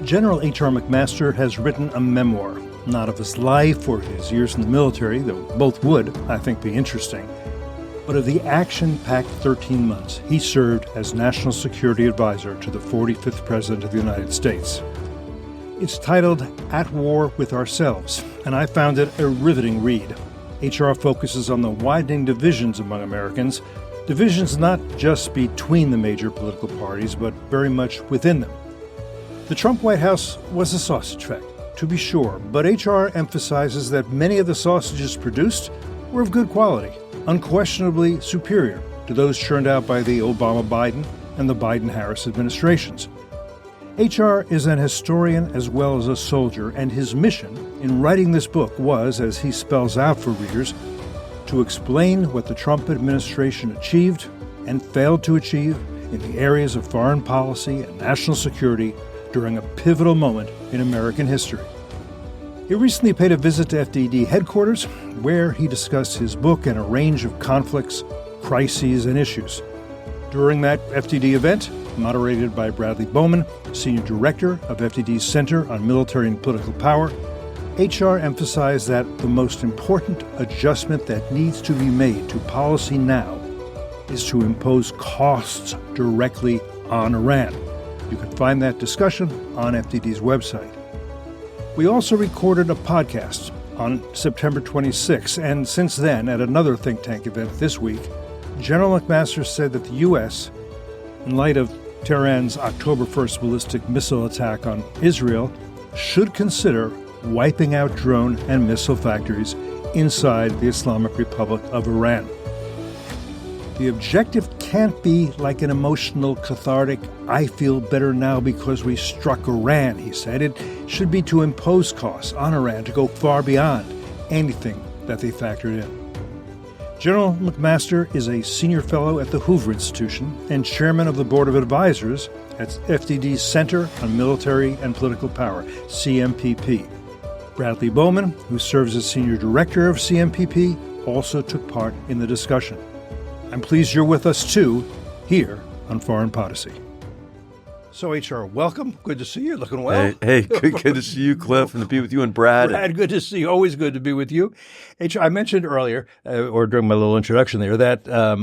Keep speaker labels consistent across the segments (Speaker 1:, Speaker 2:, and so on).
Speaker 1: General H.R. McMaster has written a memoir, not of his life or his years in the military, though both would, I think, be interesting, but of the action-packed 13 months he served as National Security Advisor to the 45th President of the United States. It's titled At War with Ourselves, and I found it a riveting read. H.R. focuses on the widening divisions among Americans, divisions not just between the major political parties, but very much within them. The Trump White House was a sausage factory, to be sure, but H.R. emphasizes that many of the sausages produced were of good quality, unquestionably superior to those churned out by the Obama-Biden and the Biden-Harris administrations. H.R. is an historian as well as a soldier, and his mission in writing this book was, as he spells out for readers, to explain what the Trump administration achieved and failed to achieve in the areas of foreign policy and national security during a pivotal moment in American history. He recently paid a visit to FDD headquarters, where he discussed his book and a range of conflicts, crises, and issues. During that FDD event, moderated by Bradley Bowman, Senior Director of FDD's Center on Military and Political Power, H.R. emphasized that the most important adjustment that needs to be made to policy now is to impose costs directly on Iran. You can find that discussion on FDD's website. We also recorded a podcast on September 26, and since then, at another think tank event this week, General McMaster said that the U.S., in light of Tehran's October 1st ballistic missile attack on Israel, should consider wiping out drone and missile factories inside the Islamic Republic of Iran. The objective can't be like an emotional, cathartic, I feel better now because we struck Iran, he said. It should be to impose costs on Iran to go far beyond anything that they factored in. General McMaster is a senior fellow at the Hoover Institution and chairman of the Board of Advisors at FDD's Center on Military and Political Power, CMPP. Bradley Bowman, who serves as senior director of CMPP, also took part in the discussion. I'm pleased you're with us, too, here on Foreign Policy. So, H.R., welcome. Good to see you. Looking well.
Speaker 2: Hey, good to see you, Cliff, and to be with you and Brad.
Speaker 1: Brad, good to see you. Always good to be with you. H.R., I mentioned earlier, or during my little introduction there, that I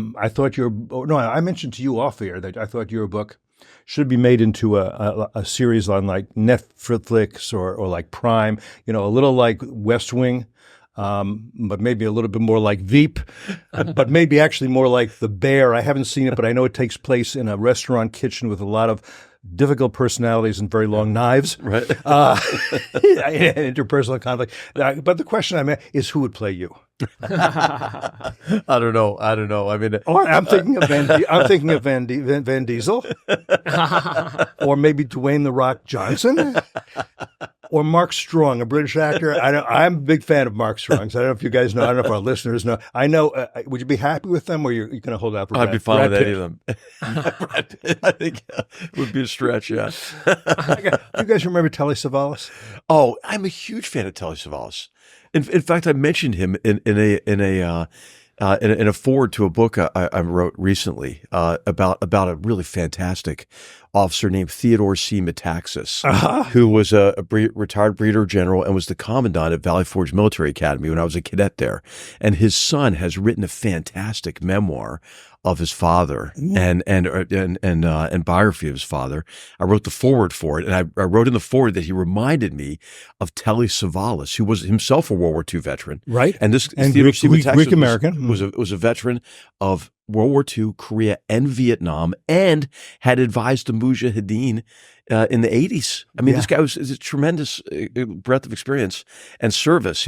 Speaker 1: mentioned to you off air that I thought your book should be made into a series on like Netflix or like Prime, a little like West Wing. But maybe a little bit more like Veep, but maybe actually more like The Bear. I haven't seen it, but I know it takes place in a restaurant kitchen with a lot of difficult personalities and very long knives.
Speaker 2: Right.
Speaker 1: Interpersonal conflict. But the question I'm at is, who would play you?
Speaker 2: I don't know. I mean,
Speaker 1: I'm thinking of Van Diesel, or maybe Dwayne "The Rock" Johnson. Or Mark Strong, a British actor. I'm a big fan of Mark Strong. So I don't know if you guys know. I don't know if our listeners know. I know. Would you be happy with them, or you're going to hold out for?
Speaker 2: I'd be fine with any of them.
Speaker 1: Brad
Speaker 2: Pitt, I think it would be a stretch. Yeah.
Speaker 1: You guys remember Telly Savalas?
Speaker 2: Oh, I'm a huge fan of Telly Savalas. In fact, I mentioned him in a foreword to a book I wrote recently about a really fantastic officer named Theodore C. Metaxas, who was a retired brigadier general and was the commandant at Valley Forge Military Academy when I was a cadet there. And his son has written a fantastic memoir of his father and biography of his father. I wrote the foreword for it, and I wrote in the foreword that he reminded me of Telly Savalas, who was himself a World War II veteran.
Speaker 1: Right.
Speaker 2: And this
Speaker 1: Greek American
Speaker 2: was a veteran of World War II, Korea, and Vietnam, and had advised the Mujahideen in the 80s. I mean, This guy was a tremendous breadth of experience and service,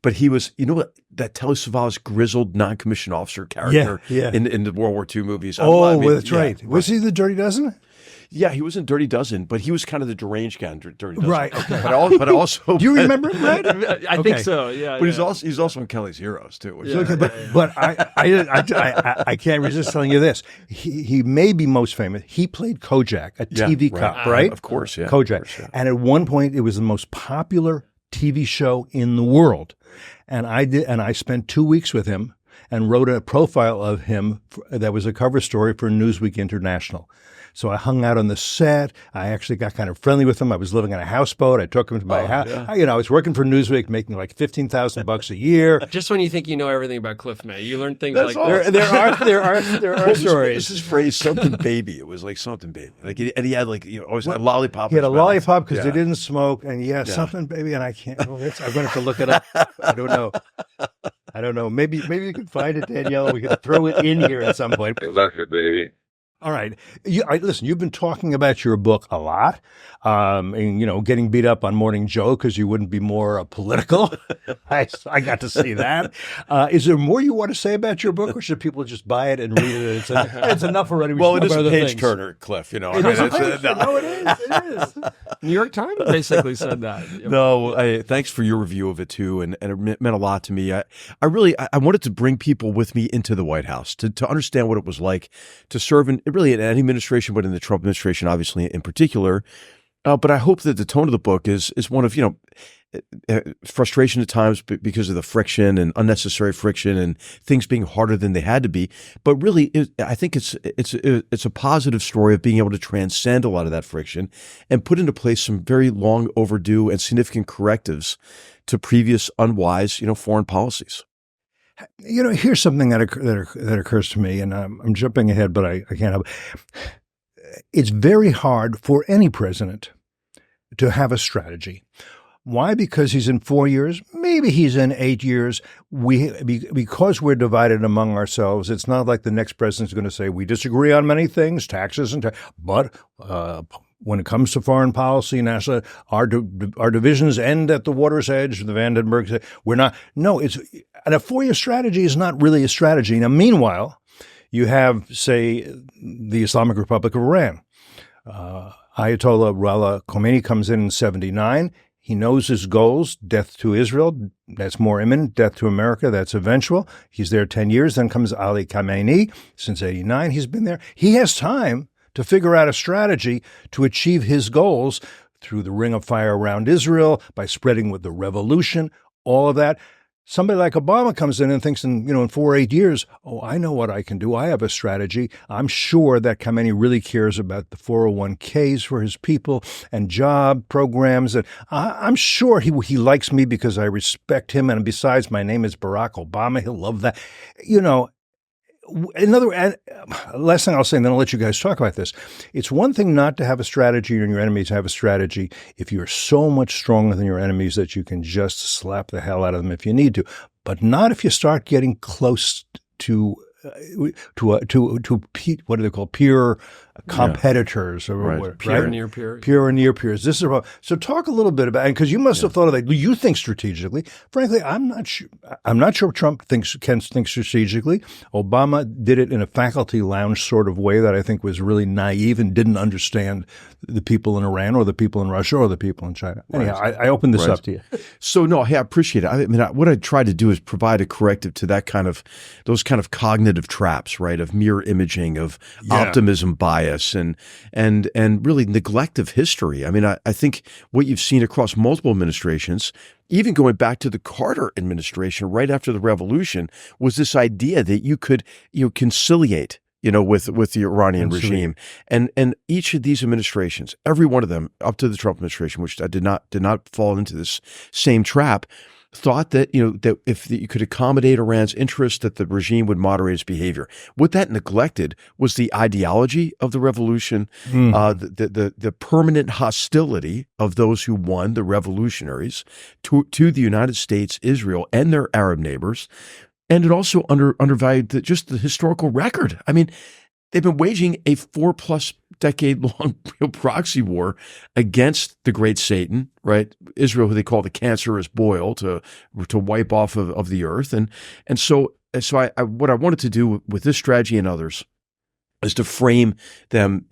Speaker 2: but he was, that Telly Savalas grizzled non-commissioned officer character in the World War II movies.
Speaker 1: That's right. Was he the Dirty Dozen?
Speaker 2: Yeah, he was in Dirty Dozen, but he was kind of the deranged guy in Dirty Dozen.
Speaker 1: Right. Okay.
Speaker 2: But also,
Speaker 1: do you remember him, Brad?
Speaker 3: I think so. Yeah.
Speaker 2: But he's also in Kelly's Heroes too.
Speaker 1: But I can't resist telling you this. He may be most famous. He played Kojak, a TV cop, right?
Speaker 2: Of course, yeah.
Speaker 1: Kojak,
Speaker 2: course, yeah.
Speaker 1: And at one point, it was the most popular TV show in the world. And I spent 2 weeks with him and wrote a profile of him that was a cover story for Newsweek International. So I hung out on the set. I actually got kind of friendly with him. I was living on a houseboat. I took him to my house.
Speaker 2: Yeah.
Speaker 1: I was working for Newsweek, making like $15,000 a year.
Speaker 3: Just when you think you know everything about Cliff May, you learn things
Speaker 2: That's
Speaker 3: like
Speaker 2: awesome.
Speaker 3: that.
Speaker 1: There are stories.
Speaker 2: This is phrase something baby. It was like something baby. And he had always a lollipop.
Speaker 1: He had a
Speaker 2: in his mouth.
Speaker 1: lollipop because they didn't smoke, and something baby, and I can't. I'm going to have to look it up. I don't know. Maybe you can find it, Danielle. We could throw it in here at some point.
Speaker 4: Love it, baby.
Speaker 1: All right. Listen, you've been talking about your book a lot, and, getting beat up on Morning Joe because you wouldn't be more political. I got to see that. Is there more you want to say about your book, or should people just buy it and read it? It's enough already.
Speaker 2: Well, it is a page-turner, Cliff.
Speaker 1: It is. It is.
Speaker 3: New York Times basically said that.
Speaker 2: No, thanks for your review of it too, and it meant a lot to me. I wanted to bring people with me into the White House to understand what it was like to serve in any administration, but in the Trump administration, obviously in particular. But I hope that the tone of the book is one of frustration at times because of the friction and unnecessary friction and things being harder than they had to be. But really, I think it's a positive story of being able to transcend a lot of that friction and put into place some very long overdue and significant correctives to previous unwise, foreign policies.
Speaker 1: Here's something that occurs to me, and I'm jumping ahead, but I can't help it. It's very hard for any president to have a strategy. Why? Because he's in 4 years, maybe he's in 8 years. Because we're divided among ourselves, it's not like the next president's going to say, we disagree on many things, taxes, but when it comes to foreign policy, national, our divisions end at the water's edge. The Vandenberg said, we're not. No, and a 4-year strategy is not really a strategy. Now, meanwhile, you have, say, the Islamic Republic of Iran. Ayatollah Ruhollah Khomeini comes in 1979. He knows his goals, death to Israel, that's more imminent, death to America, that's eventual. He's there 10 years. Then comes Ali Khamenei. Since 1989, he's been there. He has time to figure out a strategy to achieve his goals through the ring of fire around Israel, by spreading with the revolution, all of that. Somebody like Obama comes in and thinks in 4 or 8 years, I know what I can do. I have a strategy. I'm sure that Khamenei really cares about the 401ks for his people and job programs. And I'm sure he likes me because I respect him. And besides, my name is Barack Obama. He'll love that. Last thing I'll say, and then I'll let you guys talk about this. It's one thing not to have a strategy and your enemies have a strategy if you're so much stronger than your enemies that you can just slap the hell out of them if you need to, but not if you start getting close to what do they call peer competitors or
Speaker 2: right.
Speaker 1: what,
Speaker 3: Peer
Speaker 1: right?
Speaker 3: near peers.
Speaker 1: Peer and near peers. This is about, so talk a little bit about, because you must have thought of that. You think strategically. Frankly, I'm not sure. I'm not sure Trump can think strategically. Obama did it in a faculty lounge sort of way that I think was really naive and didn't understand the people in Iran or the people in Russia or the people in China. Anyhow, I opened this up to you.
Speaker 2: So no, hey, I appreciate it. I mean, what I try to do is provide a corrective to those kind of cognitive traps, right? Of mirror imaging, of optimism bias, and really neglect of history. I mean, I think what you've seen across multiple administrations, even going back to the Carter administration right after the revolution, was this idea that you could conciliate with the Iranian regime. And each of these administrations, every one of them up to the Trump administration, which I did not fall into this same trap, thought that that if you could accommodate Iran's interest, that the regime would moderate its behavior. What that neglected was the ideology of the revolution, the permanent hostility of those who won, the revolutionaries, to the United States, Israel, and their Arab neighbors. And it also undervalued just the historical record. I mean, they've been waging a 4+ decade long proxy war against the great Satan, right? Israel, who they call the cancerous boil, to wipe off of the earth. And so what I wanted to do with this strategy and others is to frame them,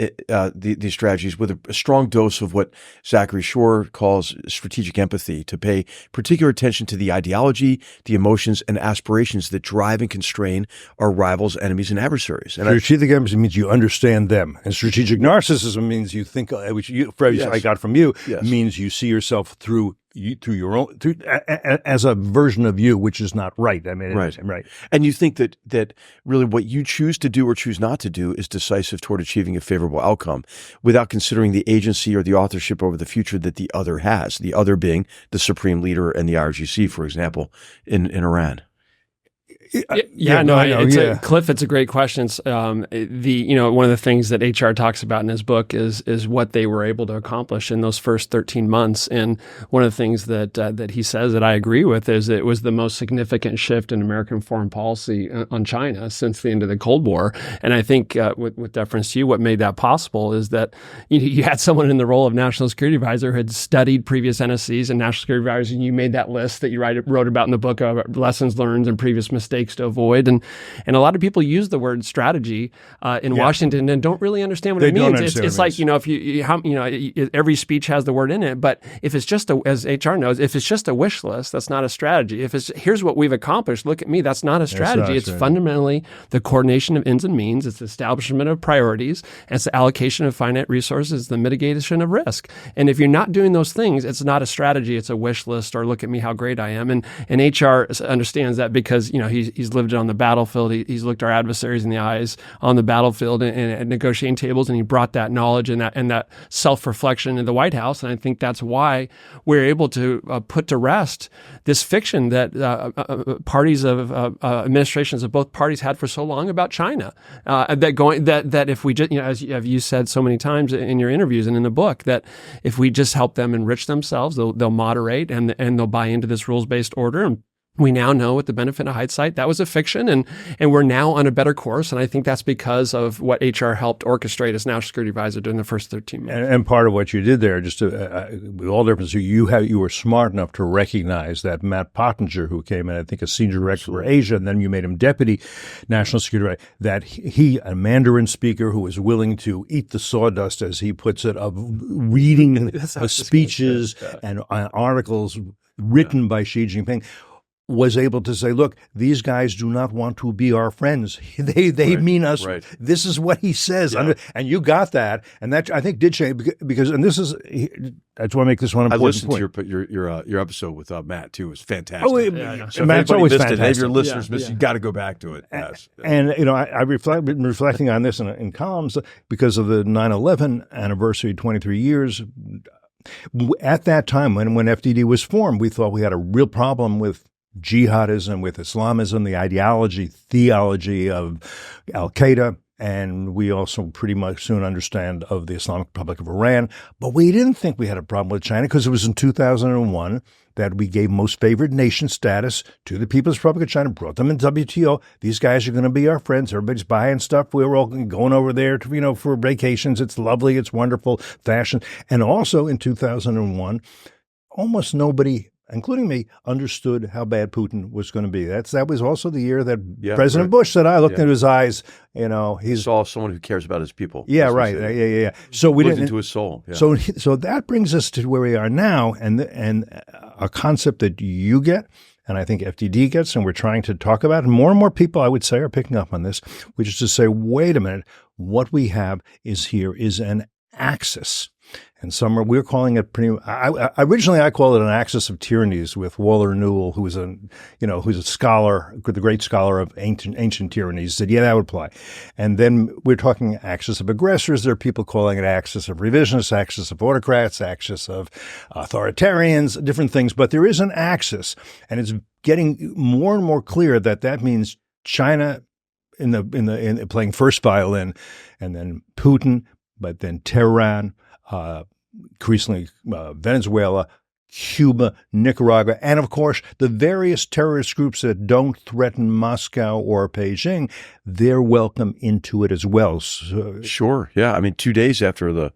Speaker 2: these strategies, with a strong dose of what Zachary Shore calls strategic empathy, to pay particular attention to the ideology, the emotions, and aspirations that drive and constrain our rivals, enemies, and adversaries. And
Speaker 1: strategic empathy means you understand them, and strategic narcissism means you think, which phrase I got from you, means you see yourself through through your own, as a version of you, which is not right. I mean,
Speaker 2: Right.
Speaker 1: Right.
Speaker 2: And you think that really what you choose to do or choose not to do is decisive toward achieving a favorable outcome without considering the agency or the authorship over the future that the other has, the other being the supreme leader and the IRGC, for example, in Iran.
Speaker 3: Cliff, it's a great question. One of the things that HR talks about in his book is what they were able to accomplish in those first 13 months. And one of the things that he says that I agree with is it was the most significant shift in American foreign policy on China since the end of the Cold War. And I think with deference to you, what made that possible is that you had someone in the role of National Security Advisor who had studied previous NSCs and National Security Advisors, and you made that list that you wrote about in the book of lessons learned and previous mistakes to avoid. And a lot of people use the word strategy in Washington and don't really understand what it means. It's like, every speech has the word in it, but if it's just as HR knows, if it's just a wish list, that's not a strategy. If it's here's what we've accomplished, look at me, that's not a strategy. It's fundamentally the coordination of ends and means. It's the establishment of priorities. And it's the allocation of finite resources, the mitigation of risk. And if you're not doing those things, it's not a strategy. It's a wish list or look at me, how great I am. And HR understands that because, he's lived it on the battlefield. He's looked our adversaries in the eyes on the battlefield and at negotiating tables, and he brought that knowledge and that self-reflection in the White House. And I think that's why we're able to put to rest this fiction that parties of administrations of both parties had for so long about China. That if we just, as you said so many times in your interviews and in the book, that if we just help them enrich themselves, they'll moderate and they'll buy into this rules-based order. And we now know, with the benefit of hindsight, that was a fiction, and we're now on a better course. And I think that's because of what HR helped orchestrate as National Security Advisor during the first 13 months.
Speaker 1: And part of what you did there, just with all difference, you were smart enough to recognize that Matt Pottinger, who came in, I think, as senior director for Asia, and then you made him deputy National Security, that he, a Mandarin speaker who was willing to eat the sawdust, as he puts it, of reading speeches and articles written by Xi Jinping, was able to say, look, these guys do not want to be our friends. They mean us. Right. This is what he says. Yeah. And you got that. And that, I think, did change because, and this is, I just want to make this one important point.
Speaker 2: I listened to your episode with Matt, too. It was fantastic.
Speaker 1: So Matt's always fantastic.
Speaker 2: If your listeners missed, you got to go back to it. Yes.
Speaker 1: And I've been reflecting on this in columns because of the 9/11 anniversary, 23 years. At that time, when FDD was formed, we thought we had a real problem with jihadism, with Islamism, the theology of Al-Qaeda, and we also pretty much soon understand of the Islamic Republic of Iran. But we didn't think we had a problem with China because it was in 2001 that we gave most favored nation status to the People's Republic of China, brought them in WTO. These guys are going to be our friends. Everybody's buying stuff. We were all going over there to, for vacations. It's lovely. It's wonderful. Fashion. And also in 2001, almost nobody, including me, understood how bad Putin was going to be. That was also the year that President Bush said, I looked into his eyes, he
Speaker 2: saw someone who cares about his people.
Speaker 1: Yeah, right. Yeah. So we didn't
Speaker 2: into his soul. Yeah.
Speaker 1: So that brings us to where we are now, and a concept that you get, and I think FDD gets, and we're trying to talk about, and more people, I would say, are picking up on this, which is to say, wait a minute, what we have is an axis. And we're calling it originally I call it an axis of tyrannies with Waller Newell, who's a scholar, the great scholar of ancient tyrannies, said, yeah, that would apply. And then we're talking axis of aggressors. There are people calling it axis of revisionists, axis of autocrats, axis of authoritarians, different things. But there is an axis, and it's getting more and more clear that means China in playing first violin, and then Putin, but then Tehran, increasingly Venezuela, Cuba, Nicaragua, and of course the various terrorist groups that don't threaten Moscow or Beijing, they're welcome into it as well. So,
Speaker 2: sure, yeah. I mean, 2 days after the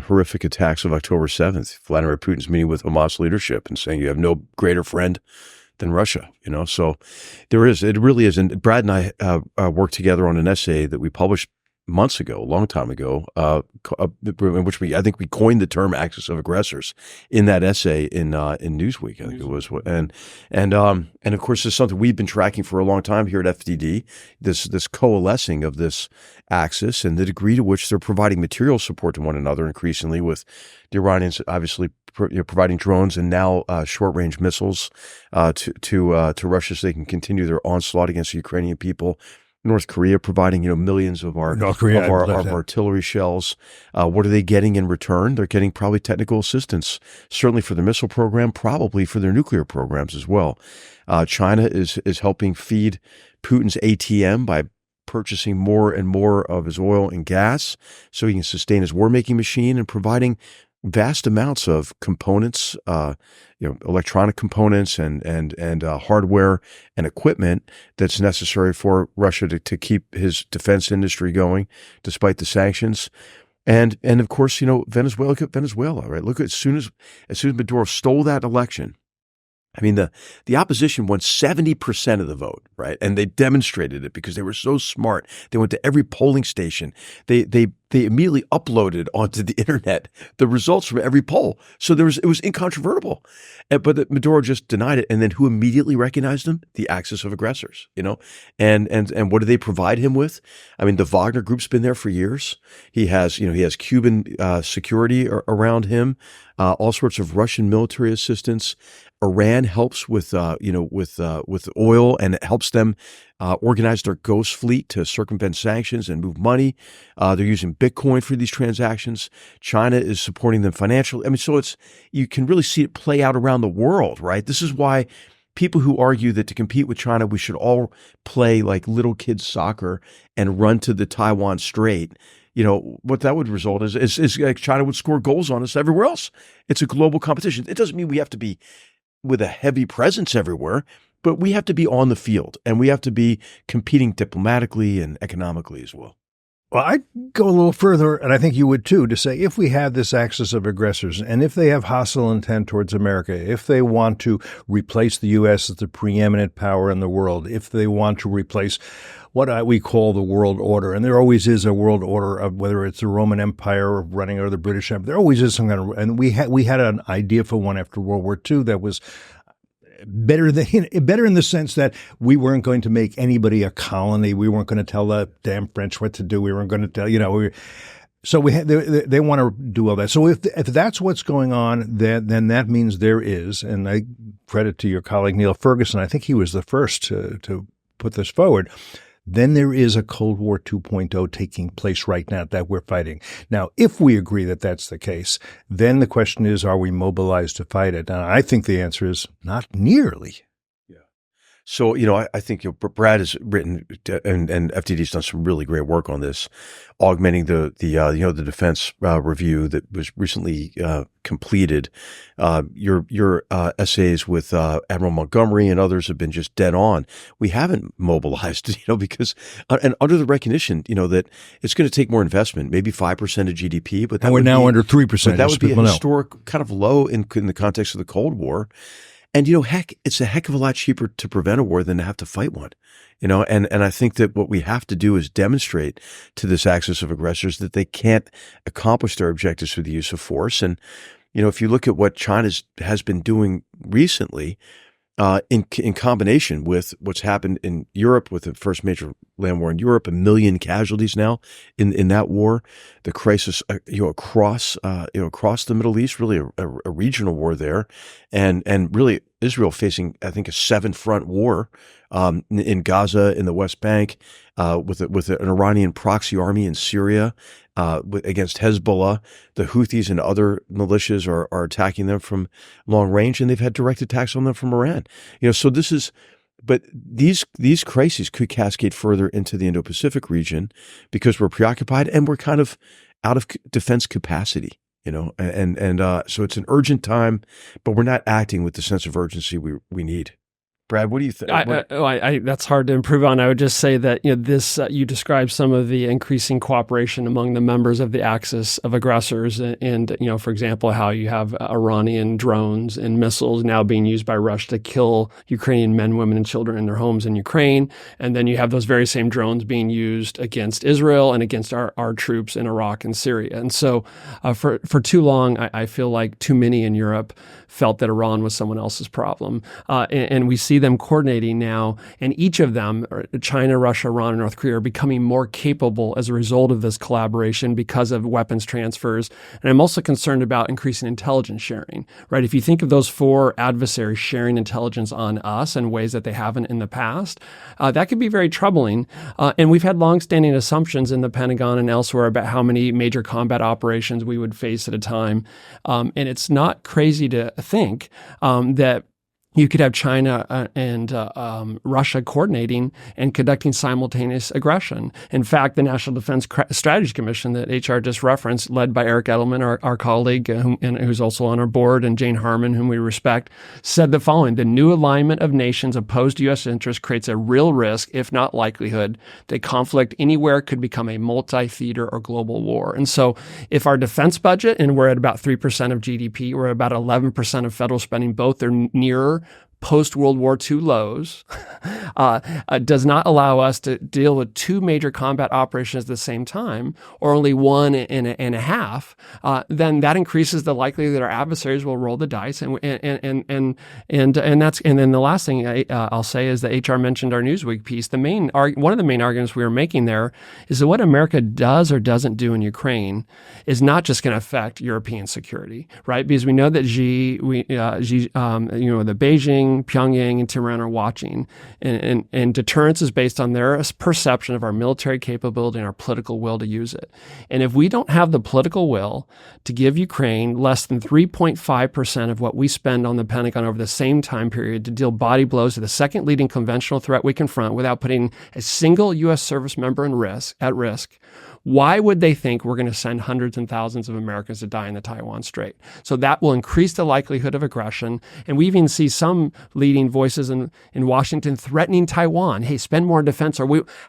Speaker 2: horrific attacks of October 7th, Vladimir Putin's meeting with Hamas leadership and saying you have no greater friend than Russia. So it really is. And Brad and I worked together on an essay that we published months ago, a long time ago, in which I think we coined the term "axis of aggressors" in that essay in Newsweek. I think it was, and of course, this is something we've been tracking for a long time here at FDD. This coalescing of this axis and the degree to which they're providing material support to one another increasingly, with the Iranians obviously providing drones and now short-range missiles to Russia so they can continue their onslaught against the Ukrainian people. North Korea providing millions of our artillery shells. What are they getting in return? They're getting probably technical assistance, certainly for the missile program, probably for their nuclear programs as well. China is helping feed Putin's ATM by purchasing more and more of his oil and gas so he can sustain his war-making machine, and providing vast amounts of components, electronic components and hardware and equipment that's necessary for Russia to keep his defense industry going despite the sanctions. And of course, Venezuela, right? Look, as soon as Maduro stole that election, I mean, the opposition won 70% of the vote, right? And they demonstrated it because they were so smart. They went to every polling station. They immediately uploaded onto the internet the results from every poll. So it was incontrovertible. But Maduro just denied it. And then who immediately recognized him? The axis of aggressors, And what do they provide him with? I mean, the Wagner Group's been there for years. He has Cuban security around him, all sorts of Russian military assistance. Iran helps with oil, and it helps them organize their ghost fleet to circumvent sanctions and move money. They're using Bitcoin for these transactions. China is supporting them financially. I mean, so you can really see it play out around the world, right? This is why people who argue that to compete with China, we should all play like little kids soccer and run to the Taiwan Strait. What that would result is like China would score goals on us everywhere else. It's a global competition. It doesn't mean we have to be with a heavy presence everywhere, but we have to be on the field, and we have to be competing diplomatically and economically as well.
Speaker 1: Well, I'd go a little further, and I think you would too, to say if we have this axis of aggressors, and if they have hostile intent towards America, if they want to replace the U.S. as the preeminent power in the world, if they want to replace what we call the world order, and there always is a world order of whether it's the Roman Empire or running or the British Empire, there always is some kind of, and we had an idea for one after World War II that was better in the sense that we weren't going to make anybody a colony. We weren't going to tell the damn French what to do. We weren't going to tell, so they want to do all that. So if that's what's going on, then that means there is, and I credit to your colleague Neil Ferguson, I think he was the first to put this forward. Then there is a Cold War 2.0 taking place right now that we're fighting. Now, if we agree that that's the case, then the question is, are we mobilized to fight it? And I think the answer is not nearly.
Speaker 2: So, I think Brad has written, and FTD's done some really great work on this, augmenting the defense review that was recently completed. Your essays with Admiral Montgomery and others have been just dead on. We haven't mobilized, because and under the recognition, that it's going to take more investment, maybe 5% of GDP, but
Speaker 1: we're now under 3%.
Speaker 2: But that would be a historic kind of low in the context of the Cold War. And, it's a heck of a lot cheaper to prevent a war than to have to fight one, and I think that what we have to do is demonstrate to this axis of aggressors that they can't accomplish their objectives through the use of force. And, if you look at what China has been doing recently, in combination with what's happened in Europe with the first major land war in Europe, 1 million casualties now in that war, the crisis across the Middle East, really a regional war there, and really Israel facing, I think, a 7-front war in Gaza, in the West Bank, with an Iranian proxy army in Syria against Hezbollah. The Houthis and other militias are attacking them from long range, and they've had direct attacks on them from Iran. So this is. But these crises could cascade further into the Indo-Pacific region because we're preoccupied and we're kind of out of defense capacity, and so it's an urgent time, but we're not acting with the sense of urgency we need. Brad, what do you think?
Speaker 3: That's hard to improve on. I would just say that this you described some of the increasing cooperation among the members of the axis of aggressors, and for example, how you have Iranian drones and missiles now being used by Russia to kill Ukrainian men, women, and children in their homes in Ukraine, and then you have those very same drones being used against Israel and against our troops in Iraq and Syria. And so, for too long, I feel like too many in Europe felt that Iran was someone else's problem. And we see them coordinating now, and each of them, China, Russia, Iran, and North Korea, are becoming more capable as a result of this collaboration because of weapons transfers. And I'm also concerned about increasing intelligence sharing, right? If you think of those four adversaries sharing intelligence on us in ways that they haven't in the past, that could be very troubling. And we've had longstanding assumptions in the Pentagon and elsewhere about how many major combat operations we would face at a time. And it's not crazy to think that you could have China and Russia coordinating and conducting simultaneous aggression. In fact, the National Defense Strategy Commission that HR just referenced, led by Eric Edelman, our colleague, who's also on our board, and Jane Harman, whom we respect, said the following: the new alignment of nations opposed to U.S. interests creates a real risk, if not likelihood, that conflict anywhere could become a multi-theater or global war. And so if our defense budget, and we're at about 3% of GDP, we're at about 11% of federal spending, both are nearer post-World War II lows, does not allow us to deal with two major combat operations at the same time, or only one and a half, then that increases the likelihood that our adversaries will roll the dice. And then the last thing I'll say is that HR mentioned our Newsweek piece. One of the main arguments we were making there is that what America does or doesn't do in Ukraine is not just going to affect European security, right? Because we know that the Beijing, Pyongyang, and Tehran are watching, and deterrence is based on their perception of our military capability and our political will to use it. And if we don't have the political will to give Ukraine less than 3.5% of what we spend on the Pentagon over the same time period to deal body blows to the second leading conventional threat we confront without putting a single U.S. service member at risk, why would they think we're going to send hundreds and thousands of Americans to die in the Taiwan Strait? So that will increase the likelihood of aggression. And we even see some leading voices in Washington threatening Taiwan. Hey, spend more on defense.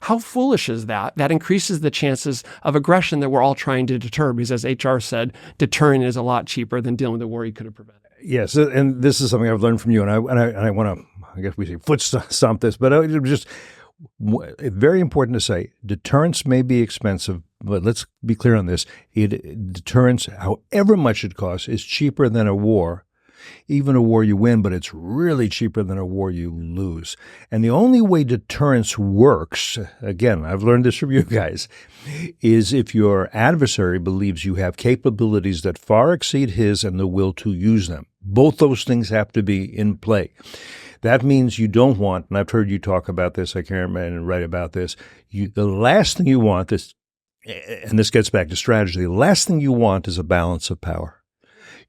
Speaker 3: How foolish is that? That increases the chances of aggression that we're all trying to deter, because as HR said, deterring is a lot cheaper than dealing with the war you could have prevented.
Speaker 1: Yes, and this is something I've learned from you, and I want to, I guess we say foot stomp this, but it was just very important to say, deterrence may be expensive, but let's be clear on this. Deterrence, however much it costs, is cheaper than a war. Even a war you win, but it's really cheaper than a war you lose. And the only way deterrence works, again, I've learned this from you guys, is if your adversary believes you have capabilities that far exceed his and the will to use them. Both those things have to be in play. That means you don't want, and I've heard you talk about this, I can't remember, and write about this, the last thing you want, and this gets back to strategy, the last thing you want is a balance of power.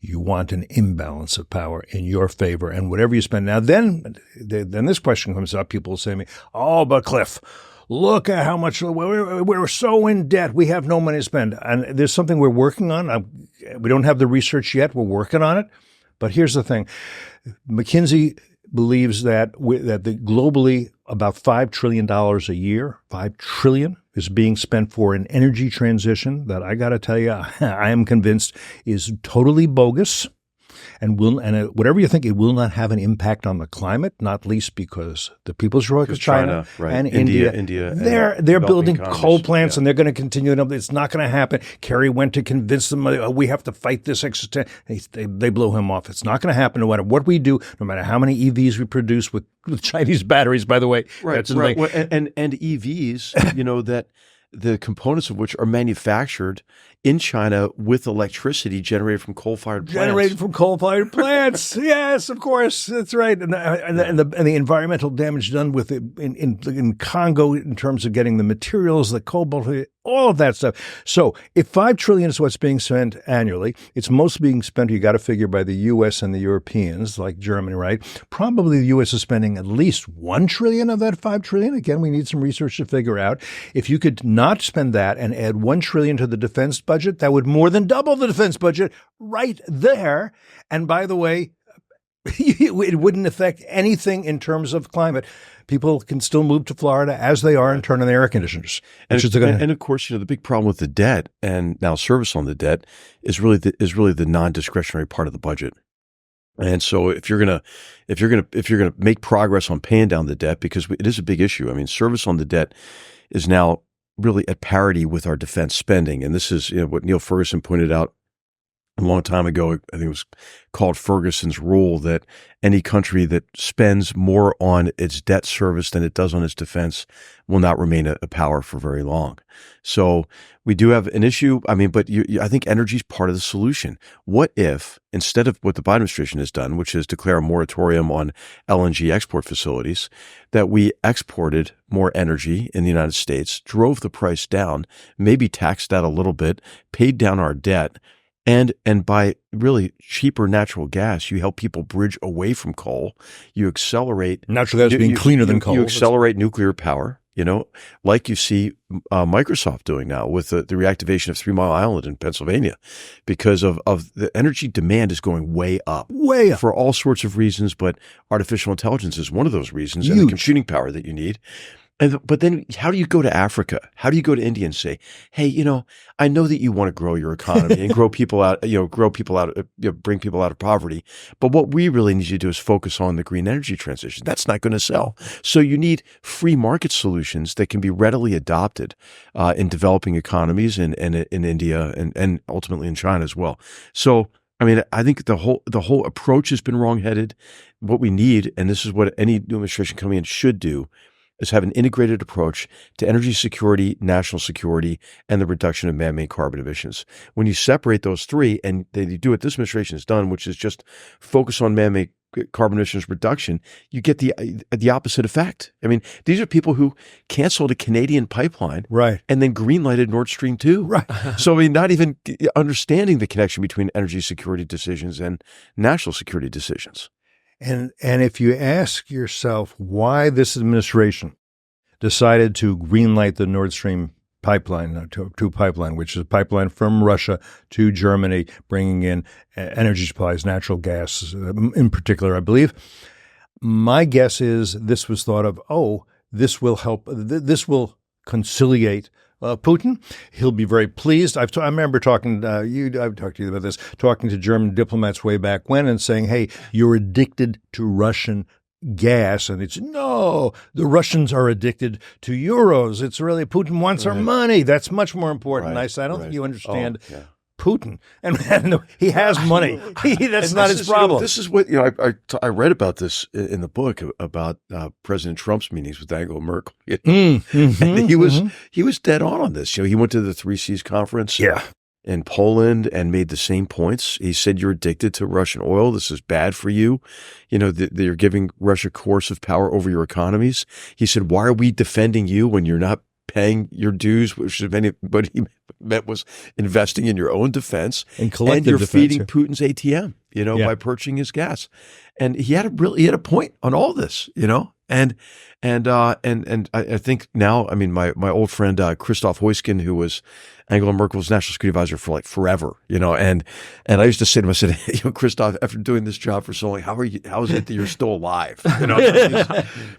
Speaker 1: You want an imbalance of power in your favor, and whatever you spend. Now, then this question comes up. People will say to me, oh, but Cliff, look at how much we're so in debt. We have no money to spend. And there's something we're working on. We don't have the research yet. We're working on it. But here's the thing. McKinsey believes that globally about $5 trillion a year, $5 trillion, is being spent for an energy transition that I got to tell you, I am convinced is totally bogus. And whatever you think, it will not have an impact on the climate, not least because the People's Republic of China right. and India, they're building coal plants, and they're going to continue. It's not going to happen. Kerry went to convince them, we have to fight this. They blew him off. It's not going to happen no matter what we do, no matter how many EVs we produce with Chinese batteries, by the way.
Speaker 2: Right, and EVs, that the components of which are manufactured in China with electricity generated from coal-fired plants. Yes, of course, that's right. And the environmental damage done with it in Congo in terms of getting the materials, the cobalt, all of that stuff. So if $5 trillion is what's being spent annually, it's mostly being spent, you got to figure, by the U.S. and the Europeans, like Germany, right? Probably the U.S. is spending at least $1 trillion of that $5 trillion. Again, we need some research to figure out. If you could not spend that and add $1 trillion to the defense budget, that would more than double the defense budget right there. And by the way,
Speaker 1: It wouldn't affect anything in terms of climate. People can still move to Florida as they are and turn on the air conditioners.
Speaker 2: And of course, the big problem with the debt and now service on the debt is really the non-discretionary part of the budget. And so if you're gonna make progress on paying down the debt, because it is a big issue. I mean, service on the debt is now really at parity with our defense spending, and this is what Neil Ferguson pointed out a long time ago. I think it was called Ferguson's rule, that any country that spends more on its debt service than it does on its defense will not remain a power for very long. So we do have an issue. I mean, but I think energy is part of the solution. What if, instead of what the Biden administration has done, which is declare a moratorium on LNG export facilities, that we exported more energy in the United States, drove the price down, maybe taxed that a little bit, paid down our debt, and by really cheaper natural gas, you help people bridge away from coal. You accelerate
Speaker 1: natural gas being cleaner than coal.
Speaker 2: You accelerate nuclear power. Like you see Microsoft doing now with the reactivation of 3 Mile Island in Pennsylvania, because of the energy demand is going way up for all sorts of reasons, but artificial intelligence is one of those reasons, and the computing power that you need. But then how do you go to Africa? How do you go to India and say, hey, I know that you want to grow your economy and bring people out of poverty. But what we really need you to do is focus on the green energy transition. That's not going to sell. So you need free market solutions that can be readily adopted in developing economies in India and ultimately in China as well. So, I mean, I think the whole approach has been wrongheaded. What we need, and this is what any new administration coming in should do, is have an integrated approach to energy security, national security, and the reduction of man-made carbon emissions. When you separate those three, and you do what this administration has done, which is just focus on man-made carbon emissions reduction, you get the opposite effect. I mean, these are people who canceled a Canadian pipeline,
Speaker 1: right,
Speaker 2: and then greenlighted Nord Stream 2.
Speaker 1: Right.
Speaker 2: So, I mean, not even understanding the connection between energy security decisions and national security decisions.
Speaker 1: And if you ask yourself why this administration decided to greenlight the Nord Stream pipeline, two pipeline, which is a pipeline from Russia to Germany, bringing in energy supplies, natural gas in particular, I believe, my guess is this was thought of, this will help, this will conciliate Putin. He'll be very pleased. I remember talking I've talked to you about this, talking to German diplomats way back when and saying, hey, you're addicted to Russian gas. And it's, no, the Russians are addicted to euros. It's really, Putin wants our money. That's much more important. Right, I said, I don't think you understand Putin. And he has money. That's not his problem.
Speaker 2: This is what, I read about this in the book about President Trump's meetings with Angela Merkel. And he was dead on this. He went to the 3 Seas conference in Poland and made the same points. He said, you're addicted to Russian oil. This is bad for you. That you're giving Russia coercive power over your economies. He said, why are we defending you when you're not paying your dues, which what he meant was investing in your own defense,
Speaker 1: and
Speaker 2: you're
Speaker 1: defense,
Speaker 2: feeding Putin's ATM, by purchasing his gas. And he had a point on all this, and I think now, I mean, my old friend Christoph Heusgen, who was Angela Merkel's national security advisor for like forever, and I used to say to him, I said, Christoph, after doing this job for so long, how is it that you're still alive?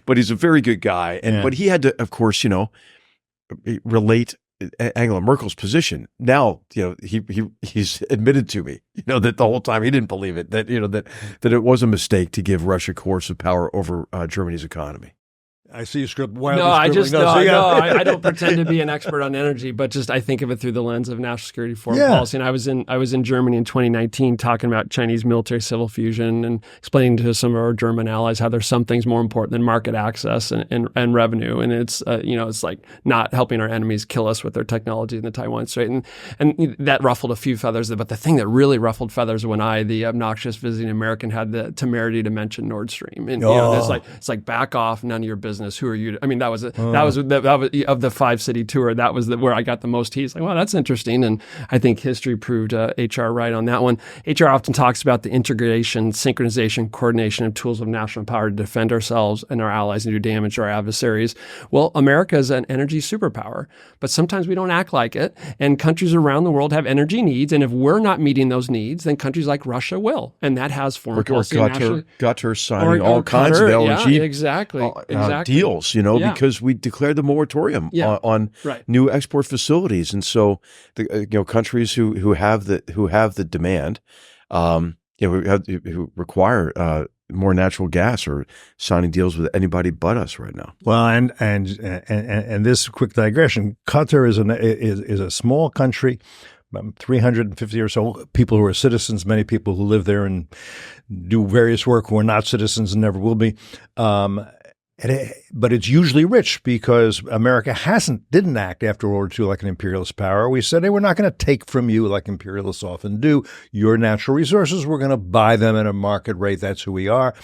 Speaker 2: But he's a very good guy, but he had to, of course, relate Angela Merkel's position. Now, he's admitted to me, that the whole time he didn't believe it, that it was a mistake to give Russia coercive power over Germany's economy.
Speaker 1: I see you script.
Speaker 3: I don't pretend to be an expert on energy, but just I think of it through the lens of national security foreign policy. And I was in Germany in 2019 talking about Chinese military civil fusion and explaining to some of our German allies how there's some things more important than market access and revenue. And it's it's like not helping our enemies kill us with their technology in the Taiwan Strait. And that ruffled a few feathers. But the thing that really ruffled feathers when the obnoxious visiting American, had the temerity to mention Nord Stream. And it's like back off, none of your business. business. Who are you? I mean, that was of the 5-city tour. That was where I got the most heat. It's like, well, that's interesting. And I think history proved HR right on that one. HR often talks about the integration, synchronization, coordination of tools of national power to defend ourselves and our allies and do damage to our adversaries. Well, America is an energy superpower, but sometimes we don't act like it. And countries around the world have energy needs. And if we're not meeting those needs, then countries like Russia will. And that has foreign policy.
Speaker 2: Qatar signing all kinds of LNG
Speaker 3: exactly.
Speaker 2: deals, because we declared the moratorium on new export facilities. And so the countries who have the demand, who require more natural gas are signing deals with anybody but us right now.
Speaker 1: Well, and this quick digression: Qatar is a small country, 350 or so people who are citizens, many people who live there and do various work who are not citizens and never will be. But it's usually rich because America didn't act after World War II like an imperialist power. We said, hey, we're not going to take from you like imperialists often do. Your natural resources, we're going to buy them at a market rate. That's who we are.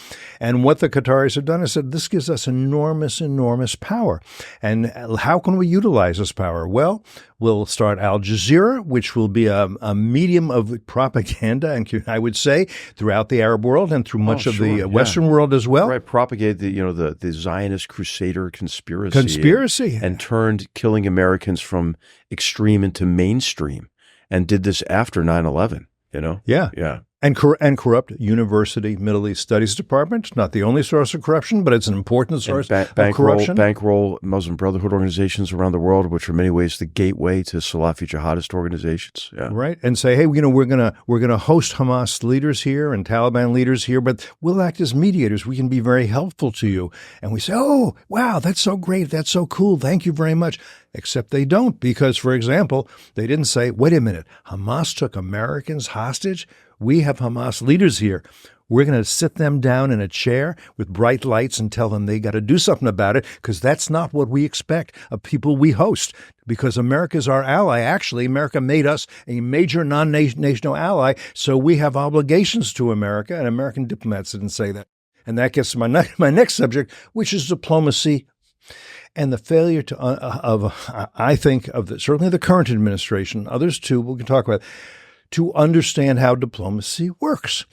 Speaker 1: And what the Qataris have done is said, this gives us enormous, enormous power. And how can we utilize this power? Well, we'll start Al Jazeera, which will be a medium of propaganda, and I would say throughout the Arab world and through much of the Western world as well.
Speaker 2: Right, propagate the Zionist Crusader conspiracy, and turned killing Americans from extreme into mainstream, and did this after 9/11.
Speaker 1: Yeah. And corrupt University Middle East Studies Department, not the only source of corruption, but it's an important source of corruption.
Speaker 2: Bankroll Muslim Brotherhood organizations around the world, which are in many ways the gateway to Salafi jihadist organizations. Yeah.
Speaker 1: Right. And say, hey, we're gonna host Hamas leaders here and Taliban leaders here, but we'll act as mediators. We can be very helpful to you. And we say, oh, wow, that's so great. That's so cool. Thank you very much. Except they don't, because, for example, they didn't say, wait a minute, Hamas took Americans hostage? We have Hamas leaders here. We're going to sit them down in a chair with bright lights and tell them they got to do something about it, because that's not what we expect of people we host, because America's our ally. Actually, America made us a major non-national ally, so we have obligations to America, and American diplomats didn't say that. And that gets to my next subject, which is diplomacy. And the failure I think, certainly the current administration, others too, we can talk about, to understand how diplomacy works.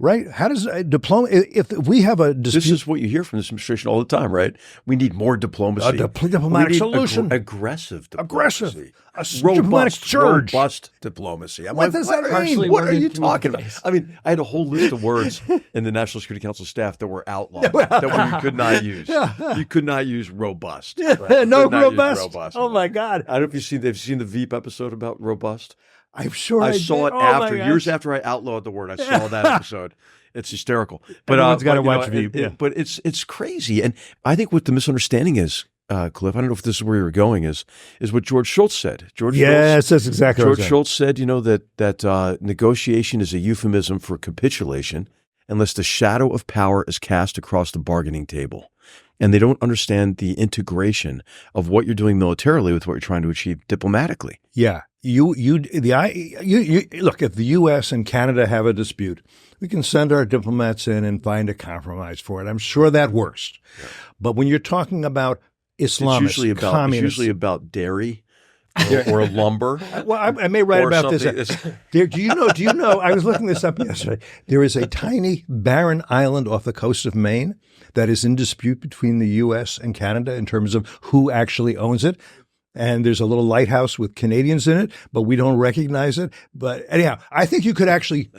Speaker 1: Right? How does if we have a dispute?
Speaker 2: This is what you hear from this administration all the time, right? We need more diplomacy.
Speaker 1: A diplomatic solution.
Speaker 2: Aggressive diplomacy.
Speaker 1: A diplomatic surge.
Speaker 2: Robust diplomacy.
Speaker 1: What does that mean?
Speaker 2: What are you talking about? I mean, I had a whole list of words in the National Security Council staff that were outlawed, that you could not use. You could not use robust. Right?
Speaker 1: No robust. Oh, my God.
Speaker 2: I don't know if they've seen the Veep episode about robust.
Speaker 1: I'm sure
Speaker 2: I saw it years after I outlawed the word. I saw that episode. It's hysterical. But
Speaker 1: everyone's got to watch Veep.
Speaker 2: But it's crazy. And I think what the misunderstanding is, Cliff, I don't know if this is where you're going, is what George Shultz said.
Speaker 1: That's exactly what
Speaker 2: George Shultz said, that negotiation is a euphemism for capitulation unless the shadow of power is cast across the bargaining table. And they don't understand the integration of what you're doing militarily with what you're trying to achieve diplomatically.
Speaker 1: Yeah. Look, if the U.S. and Canada have a dispute, we can send our diplomats in and find a compromise for it. I'm sure that works. Yeah. But when you're talking about Islamists, communists,
Speaker 2: it's usually about dairy or lumber.
Speaker 1: Well, I may write about this. Do you know? I was looking this up yesterday. There is a tiny barren island off the coast of Maine that is in dispute between the U.S. and Canada in terms of who actually owns it. And there's a little lighthouse with Canadians in it, but we don't recognize it. But anyhow, I think you could actually,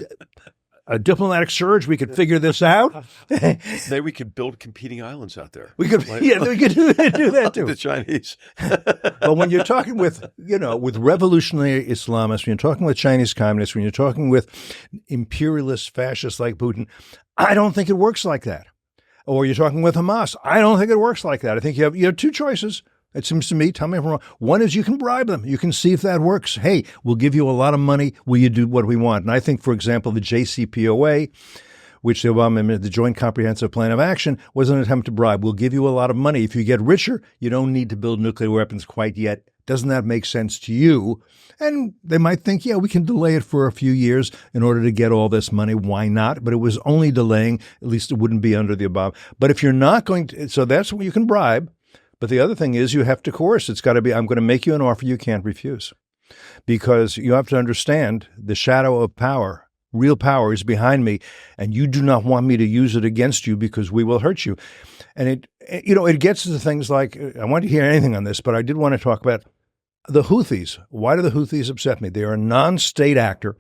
Speaker 1: a diplomatic surge, we could figure this out.
Speaker 2: Maybe we could build competing islands out there.
Speaker 1: We could, we could do that too.
Speaker 2: The Chinese.
Speaker 1: But when you're talking with revolutionary Islamists, when you're talking with Chinese communists, when you're talking with imperialist fascists like Putin, I don't think it works like that. Or you're talking with Hamas, I don't think it works like that. I think you have two choices. It seems to me, tell me if I'm wrong. One is you can bribe them. You can see if that works. Hey, we'll give you a lot of money. Will you do what we want? And I think, for example, the JCPOA, which the Joint Comprehensive Plan of Action, was an attempt to bribe. We'll give you a lot of money. If you get richer, you don't need to build nuclear weapons quite yet. Doesn't that make sense to you? And they might think, yeah, we can delay it for a few years in order to get all this money. Why not? But it was only delaying. At least it wouldn't be under the Obama. But if you're not going to, so that's what you can bribe. But the other thing is you have to coerce. It's got to be, I'm going to make you an offer you can't refuse. Because you have to understand the shadow of power, real power is behind me, and you do not want me to use it against you because we will hurt you. And it gets to things like, I want to hear anything on this, but I did want to talk about the Houthis. Why do the Houthis upset me? They are a non-state actor.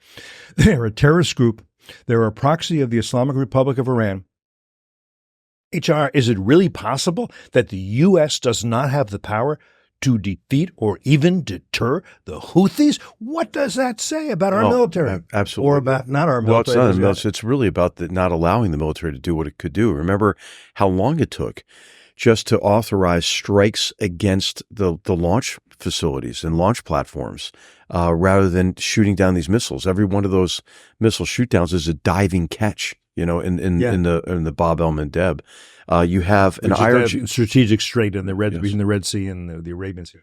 Speaker 1: They are a terrorist group. They're a proxy of the Islamic Republic of Iran. H.R., is it really possible that the U.S. does not have the power to defeat or even deter the Houthis? What does that say about our military?
Speaker 2: Absolutely.
Speaker 1: Or about not our military?
Speaker 2: Well, it's really about not allowing the military to do what it could do. Remember how long it took just to authorize strikes against the launch facilities and launch platforms rather than shooting down these missiles. Every one of those missile shootdowns is a diving catch, in the Bab el-Mandeb. You have an IRG
Speaker 1: strategic strait in the between the Red Sea and the Arabian Sea.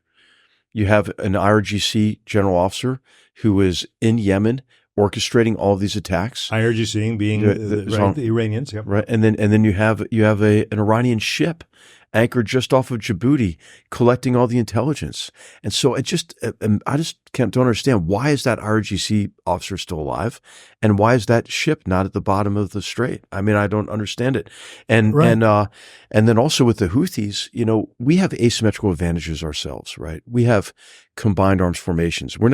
Speaker 2: You have an IRGC general officer who is in Yemen orchestrating all of these attacks.
Speaker 1: IRGC being the Iranians, yeah.
Speaker 2: Right, and then you have an Iranian ship anchored just off of Djibouti, collecting all the intelligence. And so I just don't understand, why is that IRGC officer still alive, and why is that ship not at the bottom of the strait? I mean, I don't understand it. And then also with the Houthis, we have asymmetrical advantages ourselves, right? We have combined arms formations. We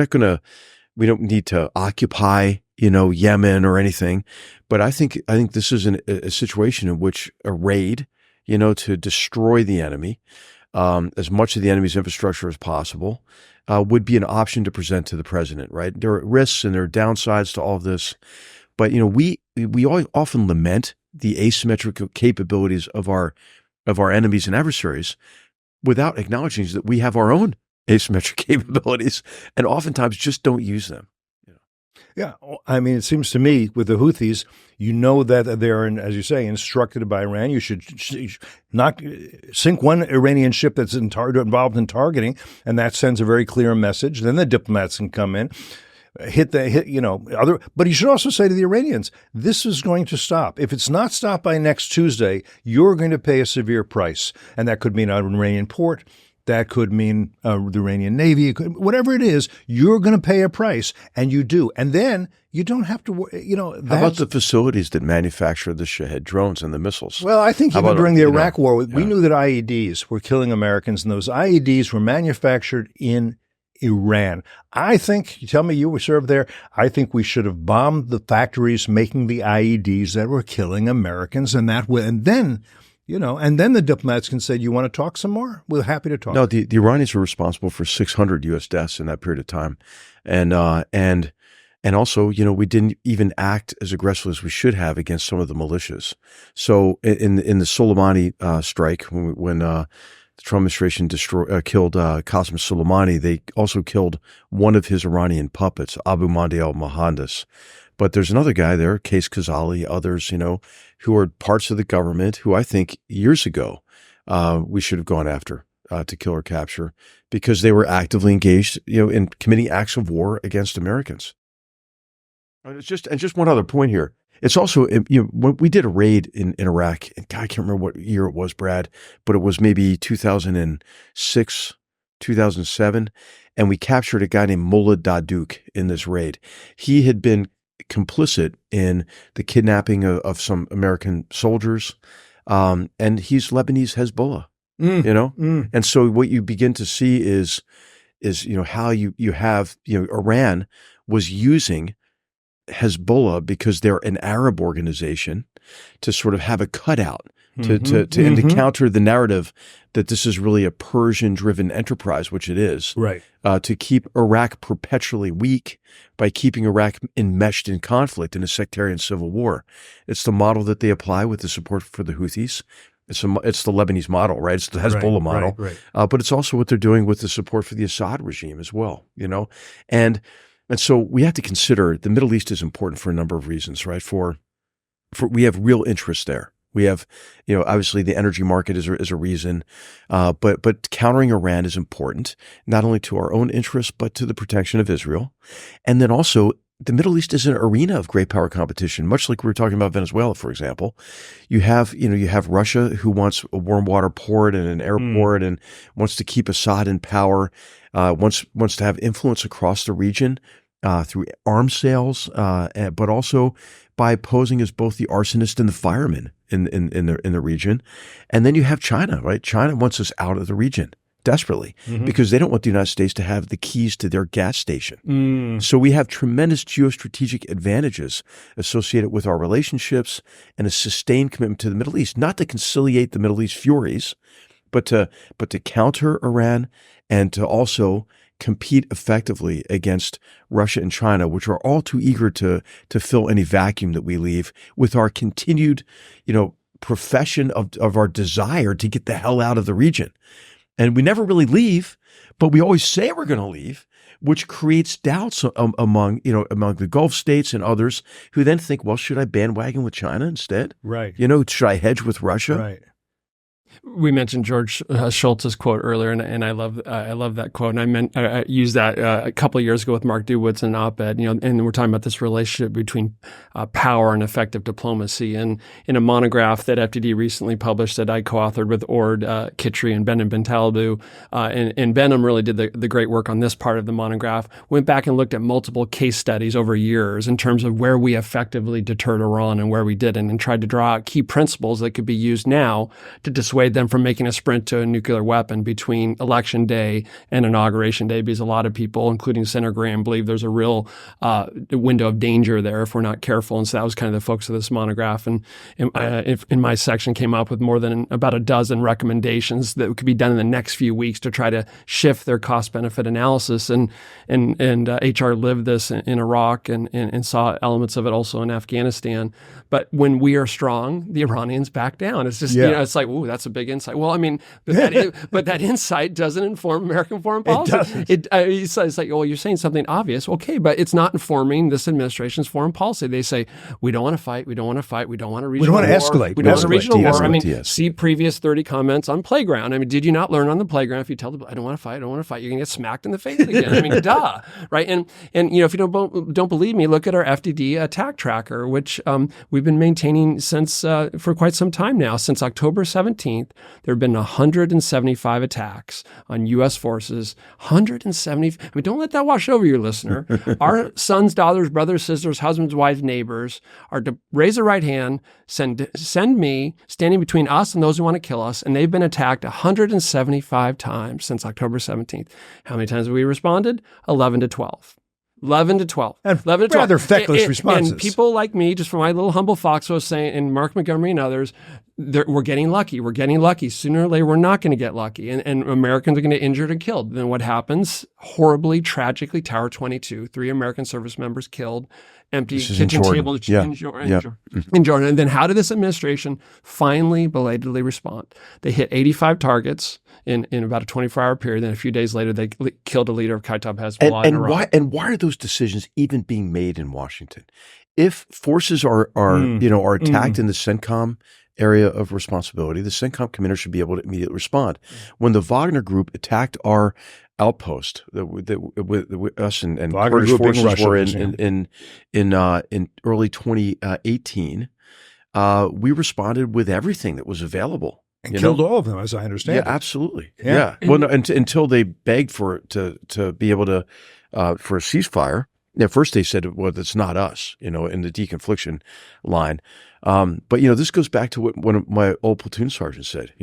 Speaker 2: don't need to occupy, Yemen or anything. But I think this is a situation in which a raid, to destroy the enemy, as much of the enemy's infrastructure as possible, would be an option to present to the president, right? There are risks and there are downsides to all of this. But, we often lament the asymmetrical capabilities of our enemies and adversaries without acknowledging that we have our own asymmetric capabilities and oftentimes just don't use them.
Speaker 1: Yeah, I mean, it seems to me with the Houthis, that they're, as you say, instructed by Iran. You should not sink one Iranian ship that's involved in targeting, and that sends a very clear message. Then the diplomats can come in, but you should also say to the Iranians, this is going to stop. If it's not stopped by next Tuesday, you're going to pay a severe price, and that could mean an Iranian port. That could mean the Iranian Navy. Whatever it is, you're going to pay a price, and you do. And then you don't have to,
Speaker 2: How about the facilities that manufacture the Shahed drones and the missiles?
Speaker 1: Well, I think even during the Iraq War, we knew that IEDs were killing Americans, and those IEDs were manufactured in Iran. I think, you tell me you were served there, I think we should have bombed the factories making the IEDs that were killing Americans, and then the diplomats can say, "You want to talk some more? We're happy to talk."
Speaker 2: No, the Iranians were responsible for 600 U.S. deaths in that period of time, and also, we didn't even act as aggressively as we should have against some of the militias. So in the Soleimani strike, when the Trump administration killed Qasem Soleimani, they also killed one of his Iranian puppets, Abu Mahdi al-Mohandas. But there's another guy there, Qais Khazali, others, who are parts of the government who I think years ago we should have gone after to kill or capture because they were actively engaged, in committing acts of war against Americans. And just one other point here. It's also, when we did a raid in Iraq, and God, I can't remember what year it was, Brad, but it was maybe 2006, 2007, and we captured a guy named Mullah Dadouk in this raid. He had been complicit in the kidnapping of some American soldiers, and he's Lebanese Hezbollah, And so what you begin to see is how you have, Iran was using Hezbollah because they're an Arab organization to sort of have a cutout to counter the narrative that this is really a Persian-driven enterprise, which it is,
Speaker 1: right?
Speaker 2: To keep Iraq perpetually weak by keeping Iraq enmeshed in conflict in a sectarian civil war. It's the model that they apply with the support for the Houthis. It's the Lebanese model, right? It's the Hezbollah model,
Speaker 1: right.
Speaker 2: But it's also what they're doing with the support for the Assad regime as well, And so we have to consider the Middle East is important for a number of reasons, right? For we have real interest there. We have, obviously the energy market is a reason, but countering Iran is important, not only to our own interests, but to the protection of Israel. And then also, the Middle East is an arena of great power competition, much like we were talking about Venezuela, for example. You have Russia, who wants a warm water port and an airport and wants to keep Assad in power, wants to have influence across the region through arms sales, but also by posing as both the arsonist and the fireman in the region. And then you have China, right? China wants us out of the region desperately because they don't want the United States to have the keys to their gas station. So we have tremendous geostrategic advantages associated with our relationships and a sustained commitment to the Middle East, not to conciliate the Middle East furies, but to counter Iran and to also compete effectively against Russia and China, which are all too eager to fill any vacuum that we leave with our continued, profession of our desire to get the hell out of the region. And we never really leave, but we always say we're going to leave, which creates doubts among the Gulf states and others who then think, well, should I bandwagon with China instead?
Speaker 1: Right.
Speaker 2: Should I hedge with Russia?
Speaker 1: Right.
Speaker 3: We mentioned George Shultz's quote earlier, and I love that quote. And I used that a couple of years ago with Mark Dewitz in an op-ed. And we're talking about this relationship between power and effective diplomacy. And in a monograph that FDD recently published that I co-authored with Ord Kitri and Behnam Bentaleb, and Behnam really did the great work on this part of the monograph. Went back and looked at multiple case studies over years in terms of where we effectively deterred Iran and where we didn't, and tried to draw out key principles that could be used now to dissuade them from making a sprint to a nuclear weapon between election day and inauguration day, because a lot of people, including Senator Graham, believe there's a real window of danger there if we're not careful. And so that was kind of the focus of this monograph. And in my section came up with more than about a dozen recommendations that could be done in the next few weeks to try to shift their cost-benefit analysis. And HR lived this in Iraq and saw elements of it also in Afghanistan. But when we are strong, the Iranians back down. It's just, it's like, ooh, that's a big insight. Well, I mean, but that insight doesn't inform American foreign policy. It's like, well, you're saying something obvious. Okay, but it's not informing this administration's foreign policy. They say, we don't want to fight. We don't want to fight. We don't want to regional war.
Speaker 1: We don't want to escalate.
Speaker 3: We don't want a regional war. I mean, see previous 30 comments on playground. I mean, did you not learn on the playground? If you tell the, I don't want to fight, I don't want to fight, you're going to get smacked in the face again. I mean, duh, right? And if you don't believe me, look at our FDD attack tracker, which we've been maintaining since for quite some time now. Since October 17th, there have been 175 attacks on U.S. forces. 170. I mean, don't let that wash over you, listener. Our sons, daughters, brothers, sisters, husbands, wives, neighbors are to raise their right hand, send me, standing between us and those who want to kill us, and they've been attacked 175 times since October 17th. How many times have we responded? 11 to 12. 11 to 12.
Speaker 1: And
Speaker 3: 11 to 12.
Speaker 1: rather feckless responses.
Speaker 3: And people like me, just from my little humble foxhole, saying, and Mark Montgomery and others, we're getting lucky. We're getting lucky. Sooner or later, we're not going to get lucky. And Americans are going to get injured and killed. Then what happens? Horribly, tragically, Tower 22, 3 American service members killed, empty kitchen table in Jordan. And then how did this administration finally, belatedly respond? They hit 85 targets in about a 24-hour period. Then a few days later, they killed a leader of Kataib Hezbollah in Iraq.
Speaker 2: Why are those decisions even being made in Washington? If forces are attacked in the CENTCOM area of responsibility, the CENTCOM commander should be able to immediately respond. When the Wagner Group attacked our outpost, with us and Kurdish forces were in early 2018, we responded with everything that was available.
Speaker 1: And killed all of them, as I understand it.
Speaker 2: Absolutely. Yeah. Well, no, until they begged to be able to for a ceasefire. At first they said, well, that's not us, in the deconfliction line. But this goes back to what one of my old platoon sergeants said.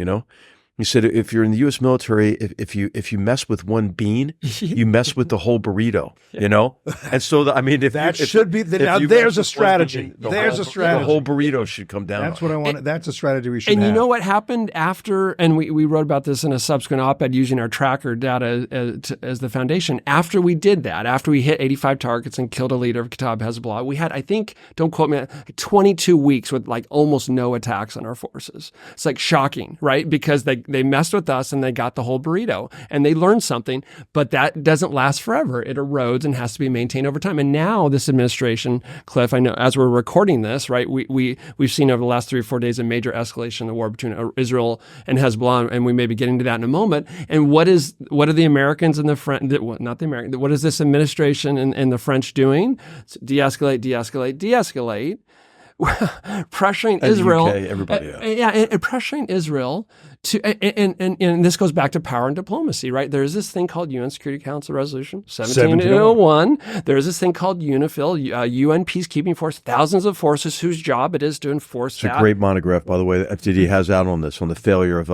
Speaker 2: He said, if you're in the U.S. military, if you mess with one bean, you mess with the whole burrito. And so
Speaker 1: there's a strategy.
Speaker 2: The whole burrito should come down.
Speaker 1: That's what I want. That's a strategy we should have.
Speaker 3: And you know what happened after? And we wrote about this in a subsequent op-ed using our tracker data as the foundation. After we did that, after we hit 85 targets and killed a leader of Kataib Hezbollah, we had, I think, don't quote me, 22 weeks with like almost no attacks on our forces. It's like shocking, right? Because They messed with us and they got the whole burrito, and they learned something, but that doesn't last forever. It erodes and has to be maintained over time. And now this administration, Cliff, I know as we're recording this, right, we've seen over the last 3 or 4 days a major escalation in the war between Israel and Hezbollah, and we may be getting to that in a moment. And what are the Americans and the French, not the Americans, what is this administration and the French doing? De-escalate, de-escalate, de-escalate. Pressuring
Speaker 2: And
Speaker 3: Israel,
Speaker 2: UK, everybody,
Speaker 3: and pressuring Israel to, and this goes back to power and diplomacy, right? There's this thing called UN Security Council Resolution 1701. There's this thing called UNIFIL, UN Peacekeeping Force, thousands of forces whose job it is to enforce
Speaker 2: It's a great monograph, by the way, that FDD has out on this, on the failure of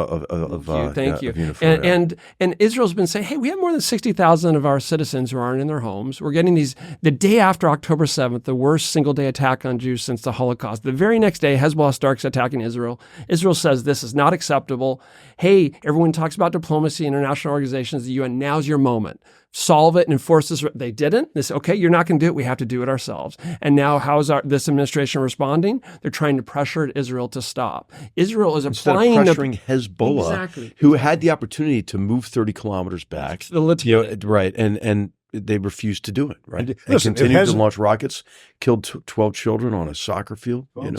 Speaker 3: Thank you.
Speaker 2: UNIFIL.
Speaker 3: And Israel's been saying, hey, we have more than 60,000 of our citizens who aren't in their homes. We're getting the day after October 7th, the worst single-day attack on Jews since the Holocaust. The very next day, Hezbollah starts attacking Israel. Israel says this is not acceptable. Hey, everyone talks about diplomacy, international organizations, the UN. Now's your moment. Solve it and enforce this. They didn't. They said, okay, you're not going to do it. We have to do it ourselves. And now how is this administration responding? They're trying to pressure Israel to stop. Israel is applying
Speaker 2: pressuring Hezbollah, who had the opportunity to move 30 kilometers back. Right. And they refused to do it, right? And continued to launch rockets, killed 12 children on a soccer field.
Speaker 1: Look,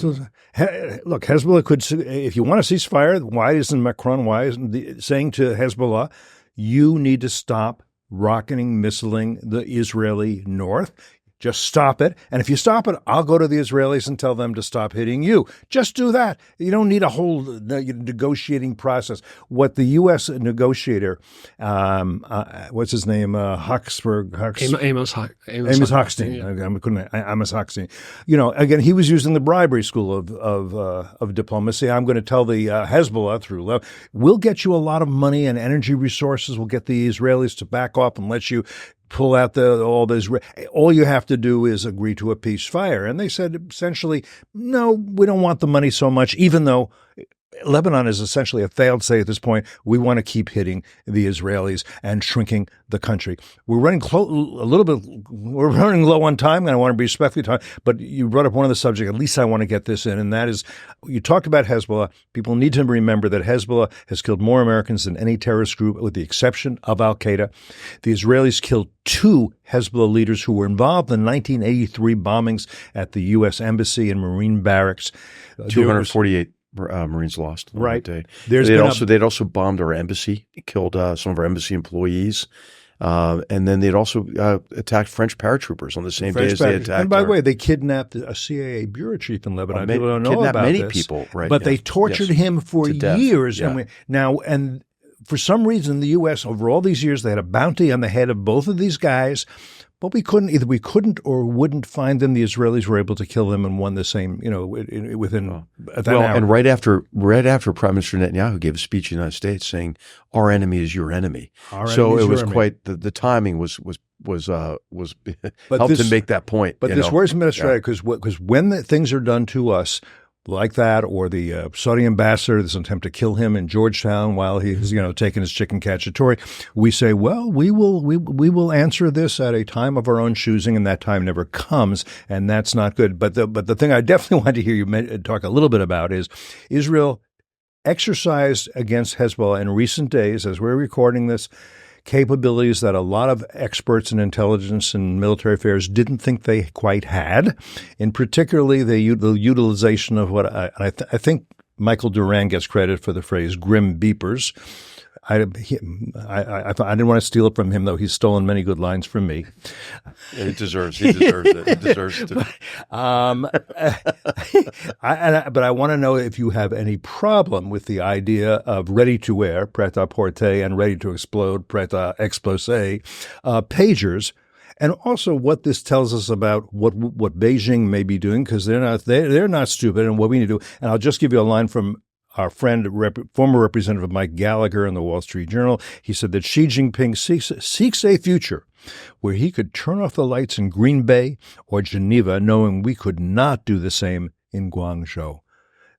Speaker 1: Hezbollah could, if you want to ceasefire, why isn't Macron saying to Hezbollah, you need to stop rocketing, missiling the Israeli north? Just stop it. And if you stop it, I'll go to the Israelis and tell them to stop hitting you. Just do that. You don't need a whole negotiating process. What the U.S. negotiator, what's his name? Amos Hochstein.
Speaker 3: Yeah.
Speaker 1: Amos Hochstein. Again, he was using the bribery school of diplomacy. I'm going to tell the Hezbollah through love, we'll get you a lot of money and energy resources. We'll get the Israelis to back off and let you pull out all this. All you have to do is agree to a ceasefire. And they said essentially, no, we don't want the money so much, even though Lebanon is essentially a failed state at this point. We want to keep hitting the Israelis and shrinking the country. We're running we're running low on time, and I want to be respectful of time, but you brought up one of the subjects, at least I want to get this in, and that is, you talked about Hezbollah. People need to remember that Hezbollah has killed more Americans than any terrorist group, with the exception of Al-Qaeda. The Israelis killed 2 Hezbollah leaders who were involved in 1983 bombings at the U.S. Embassy and Marine barracks.
Speaker 2: 248 Marines lost on
Speaker 1: right.
Speaker 2: that day. They'd also bombed our embassy, killed some of our embassy employees, and then they'd also attacked French paratroopers on the same day as they attacked.
Speaker 1: And by the way, they kidnapped a CIA bureau chief in Lebanon. People don't know about
Speaker 2: many
Speaker 1: this,
Speaker 2: people, right?
Speaker 1: But they tortured him for years.
Speaker 2: Yeah.
Speaker 1: And for some reason, the U.S. over all these years, they had a bounty on the head of both of these guys. But we couldn't or wouldn't find them. The Israelis were able to kill them and won the same, within that hour.
Speaker 2: And right after Prime Minister Netanyahu gave a speech in the United States saying, "Our enemy is your enemy." So it was quite the timing was helped to make that point.
Speaker 1: But this worries me, because when things are done to us like that, or the Saudi ambassador, this attempt to kill him in Georgetown while he's taking his chicken cacciatore, we say, well, we will answer this at a time of our own choosing, and that time never comes, and that's not good. But the thing I definitely want to hear you talk a little bit about is Israel exercised against Hezbollah in recent days, as we're recording this, capabilities that a lot of experts in intelligence and military affairs didn't think they quite had, and particularly the utilization of what I think Michael Duran gets credit for the phrase "grim beepers." I didn't want to steal it from him, though he's stolen many good lines from me.
Speaker 2: Yeah, he deserves it. He deserves it.
Speaker 1: But I want to know if you have any problem with the idea of ready-to-wear, prêt-à-porter, and ready-to-explode, prêt-à-exploser, pagers, and also what this tells us about what Beijing may be doing, because they're not stupid, and what we need to do. And I'll just give you a line from our friend, former Representative Mike Gallagher in the Wall Street Journal. He said that Xi Jinping seeks a future where he could turn off the lights in Green Bay or Geneva, knowing we could not do the same in Guangzhou.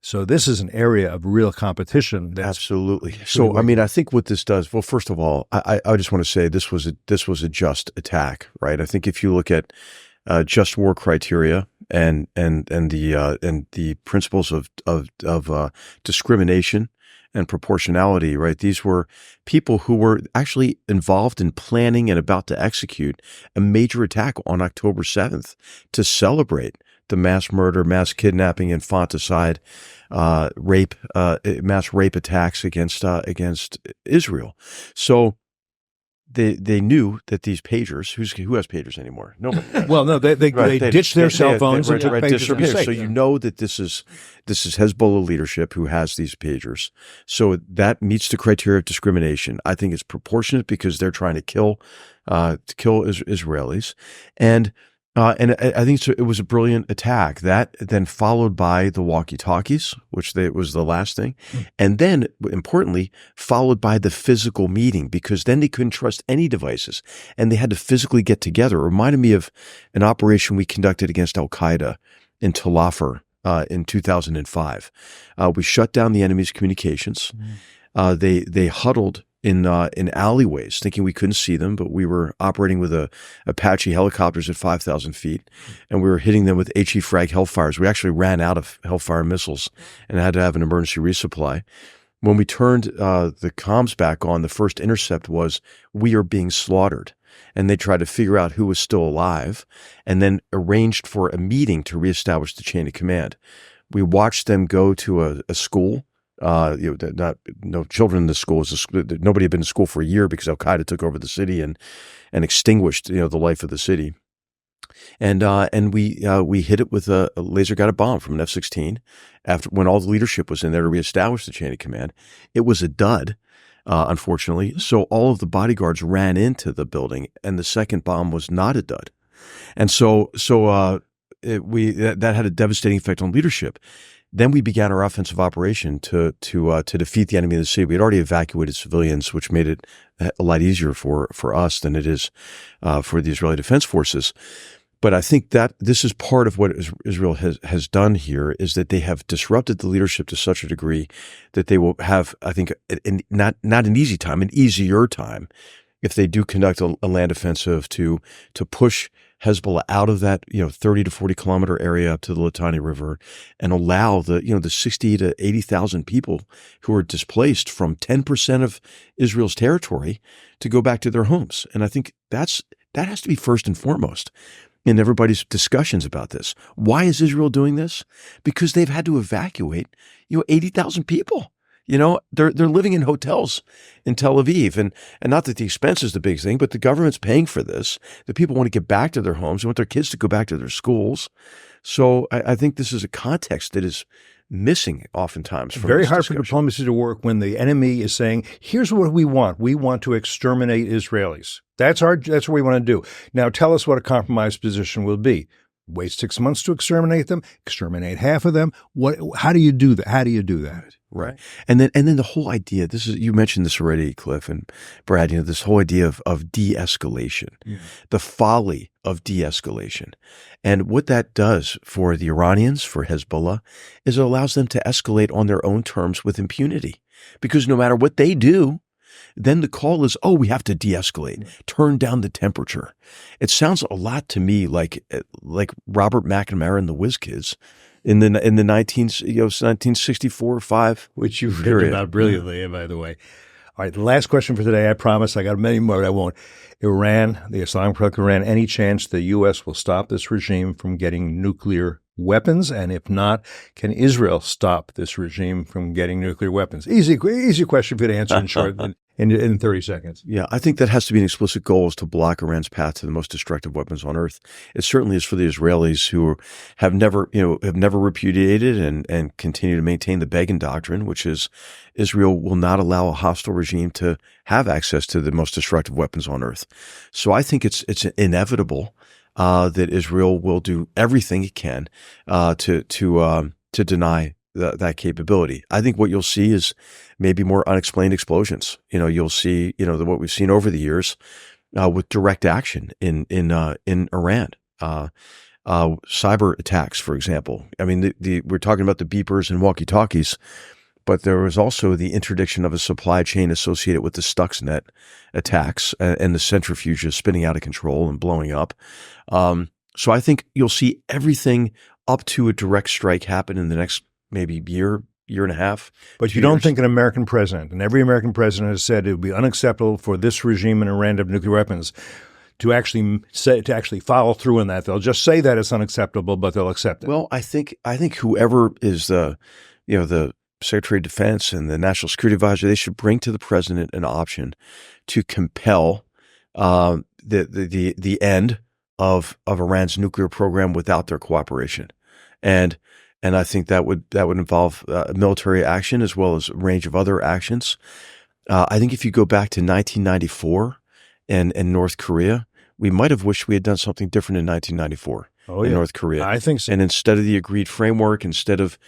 Speaker 1: So this is an area of real competition.
Speaker 2: Absolutely. So, I think what this does, well, first of all, I just want to say this was a just attack, right? I think if you look at just war criteria and the principles of discrimination and proportionality, right? These were people who were actually involved in planning and about to execute a major attack on October 7th to celebrate the mass murder, mass kidnapping, infanticide, rape, mass rape attacks against Israel. So they knew that these pagers, who has pagers anymore? Nobody.
Speaker 1: Well, no, they ditched their cell phones and took pagers from safe.
Speaker 2: So you know that this is Hezbollah leadership who has these pagers. So that meets the criteria of discrimination. I think it's proportionate because they're trying to kill Israelis, and I think it was a brilliant attack. That then followed by the walkie-talkies, which was the last thing. And then, importantly, followed by the physical meeting, because then they couldn't trust any devices. And they had to physically get together. It reminded me of an operation we conducted against al-Qaeda in Tel Afar in 2005. We shut down the enemy's communications. They huddled in alleyways, thinking we couldn't see them, but we were operating with Apache helicopters at 5,000 feet, and we were hitting them with HE frag Hellfires. We actually ran out of Hellfire missiles and had to have an emergency resupply. When we turned the comms back on, the first intercept was, "We are being slaughtered." And they tried to figure out who was still alive, and then arranged for a meeting to reestablish the chain of command. We watched them go to a school. No children in the schools. Nobody had been in school for a year because Al-Qaeda took over the city and extinguished the life of the city. And we hit it with a laser guided bomb from an F-16 when all the leadership was in there to reestablish the chain of command. It was a dud, unfortunately. So all of the bodyguards ran into the building, and the second bomb was not a dud. And so that had a devastating effect on leadership. Then we began our offensive operation to defeat the enemy of the city. We had already evacuated civilians, which made it a lot easier for us than it is for the Israeli Defense Forces. But I think that this is part of what Israel has done here, is that they have disrupted the leadership to such a degree that they will have, I think, not an easy time, an easier time, if they do conduct a land offensive to push Hezbollah out of that 30 to 40 kilometer area up to the Litani River, and allow the 60 to 80,000 people who are displaced from 10% of Israel's territory to go back to their homes. And I think that has to be first and foremost in everybody's discussions about this. Why is Israel doing this? Because they've had to evacuate 80,000 people. They're living in hotels in Tel Aviv, and not that the expense is the big thing, but the government's paying for this. The people want to get back to their homes. They want their kids to go back to their schools. So I think this is a context that is missing oftentimes from
Speaker 1: very
Speaker 2: this
Speaker 1: hard
Speaker 2: discussion.
Speaker 1: for diplomacy to work when the enemy is saying, "Here's what we want. We want to exterminate Israelis. That's what we want to do. Now tell us what a compromise position will be. Wait 6 months to exterminate them. Exterminate half of them. How do you do that? How do you do that?"
Speaker 2: Right. And then the whole idea, you mentioned this already, Cliff and Brad, this whole idea of de-escalation, the folly of de-escalation. And what that does for the Iranians, for Hezbollah, is it allows them to escalate on their own terms with impunity. Because no matter what they do, then the call is, we have to de-escalate, turn down the temperature. It sounds a lot to me like Robert McNamara and the Whiz Kids in the 1964 or 5,
Speaker 1: which you've written about brilliantly, by the way. All right, the last question for today. I promise I got many more, but I won't. Iran, the Islamic Republic of Iran. Any chance the U.S. will stop this regime from getting nuclear weapons? And if not, can Israel stop this regime from getting nuclear weapons? Easy question for you to answer in short, in 30 seconds.
Speaker 2: Yeah, I think that has to be an explicit goal, is to block Iran's path to the most destructive weapons on earth. It certainly is for the Israelis, who have never repudiated and continue to maintain the Begin Doctrine, which is Israel will not allow a hostile regime to have access to the most destructive weapons on earth. So I think it's inevitable that Israel will do everything it can to deny that capability. I think what you'll see is maybe more unexplained explosions. You'll see what we've seen over the years with direct action in Iran. Cyber attacks, for example. I mean, we're talking about the beepers and walkie-talkies, but there was also the interdiction of a supply chain associated with the Stuxnet attacks and the centrifuges spinning out of control and blowing up. So I think you'll see everything up to a direct strike happen in the next maybe year and a half.
Speaker 1: But you don't think an American president, and every American president has said it would be unacceptable for this regime in Iran to have nuclear weapons, to actually follow through on that. They'll just say that it's unacceptable, but they'll accept it.
Speaker 2: Well, I think whoever is the Secretary of Defense and the National Security Advisor, they should bring to the president an option to compel the end of Iran's nuclear program without their cooperation, and I think that would involve military action as well as a range of other actions. I think if you go back to 1994 and North Korea, we might have wished we had done something different in 1994 in North Korea.
Speaker 1: I think so.
Speaker 2: And instead of the agreed framework, instead of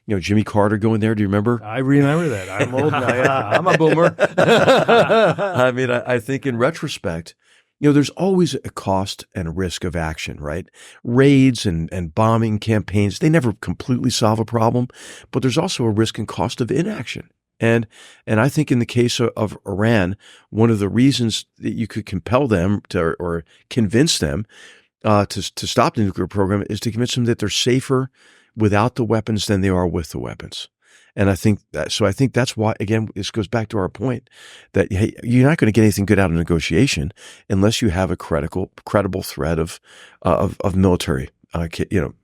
Speaker 2: Jimmy Carter going there, do you remember?
Speaker 1: I remember that. I'm old now. Yeah, I'm a boomer.
Speaker 2: I mean, I think in retrospect, there's always a cost and a risk of action, right? Raids and bombing campaigns, they never completely solve a problem, but there's also a risk and cost of inaction. And I think in the case of Iran, one of the reasons that you could compel them to or convince them to stop the nuclear program is to convince them that they're safer without the weapons than they are with the weapons. And I think that's why, again, this goes back to our point that, hey, you're not going to get anything good out of negotiation unless you have a credible threat of military,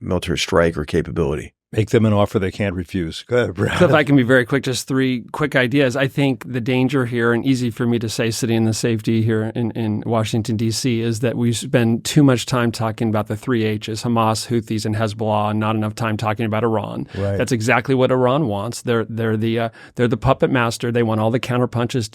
Speaker 2: military strike or capability.
Speaker 1: Make them an offer they can't refuse. Go ahead, Brad.
Speaker 3: So if I can be very quick, just 3 quick ideas. I think the danger here, and easy for me to say sitting in the safety here in Washington, D.C., is that we spend too much time talking about the 3 H's, Hamas, Houthis, and Hezbollah, and not enough time talking about Iran.
Speaker 1: Right.
Speaker 3: That's exactly what Iran wants. They're the puppet master. They want all the counterpunches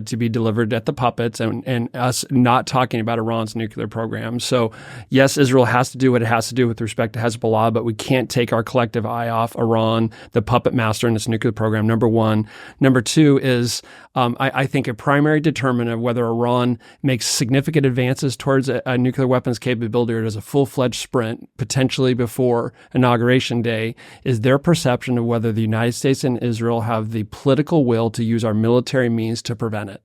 Speaker 3: to be delivered at the puppets, and us not talking about Iran's nuclear program. So yes, Israel has to do what it has to do with respect to Hezbollah, but we can't take our collective eye off Iran, the puppet master in its nuclear program, number one. Number two is, I think, a primary determinant of whether Iran makes significant advances towards a nuclear weapons capability or does a full-fledged sprint, potentially before Inauguration Day, is their perception of whether the United States and Israel have the political will to use our military means to prevent it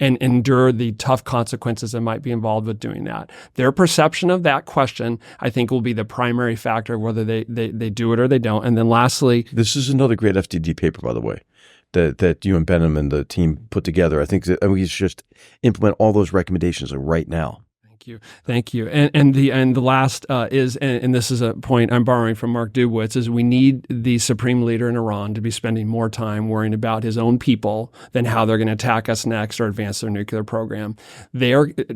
Speaker 3: and endure the tough consequences that might be involved with doing that. Their perception of that question, I think, will be the primary factor of whether they do it or they don't. And then lastly—
Speaker 2: This is another great FDD paper, by the way, that you and Benham and the team put together. I think that we should just implement all those recommendations right now.
Speaker 3: Thank you. And the last is, and this is a point I'm borrowing from Mark Dubowitz, is we need the supreme leader in Iran to be spending more time worrying about his own people than how they're going to attack us next or advance their nuclear program.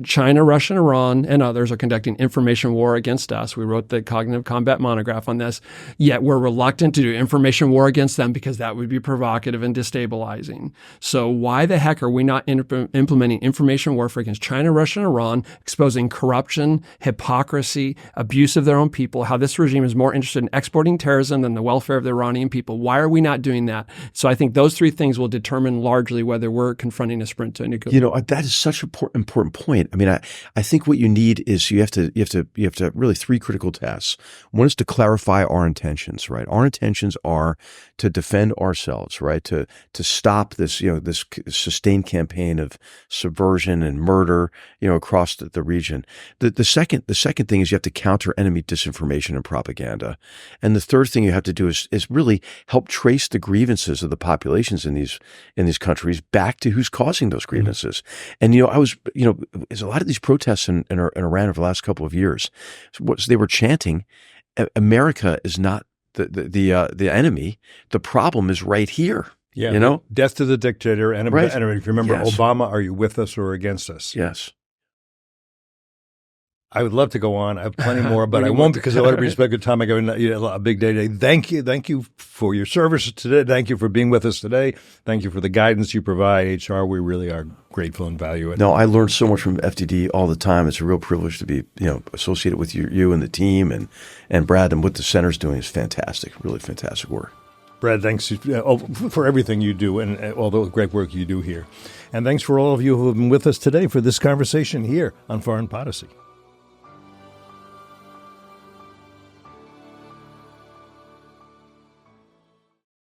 Speaker 3: China, Russia, and Iran, and others are conducting information war against us. We wrote the Cognitive Combat monograph on this, yet we're reluctant to do information war against them because that would be provocative and destabilizing. So why the heck are we not implementing information warfare against China, Russia, and Iran, exposing corruption, hypocrisy, abuse of their own people, how this regime is more interested in exporting terrorism than the welfare of the Iranian people? Why are we not doing that? So I think those 3 things will determine largely whether we're confronting a sprint to a nuclear.
Speaker 2: That is such an important point. I mean, I think what you need is you have to really 3 critical tasks. One is to clarify our intentions, right? Our intentions are to defend ourselves, right? To stop this, this sustained campaign of subversion and murder, across the region. The second thing is you have to counter enemy disinformation and propaganda. And the third thing you have to do is really help trace the grievances of the populations in these countries back to who's causing those grievances. Mm-hmm. And there's a lot of these protests in Iran over the last couple of years. They were chanting, America is not the enemy. The problem is right here.
Speaker 1: Yeah. Death to the dictator. And
Speaker 2: right.
Speaker 1: If you remember,
Speaker 2: Yes.
Speaker 1: Obama, are you with us or against us?
Speaker 2: Yes.
Speaker 1: I would love to go on. I have plenty more, but I won't because I want to respect your time. I go a big day today. Thank you for your service today. Thank you for being with us today. Thank you for the guidance you provide, HR. We really are grateful and value it.
Speaker 2: No, I learned so much from FDD all the time. It's a real privilege to be associated with you and the team and Brad, and what the center's doing is fantastic. Really fantastic work.
Speaker 1: Brad, thanks for everything you do and all the great work you do here. And thanks for all of you who have been with us today for this conversation here on Foreign Policy.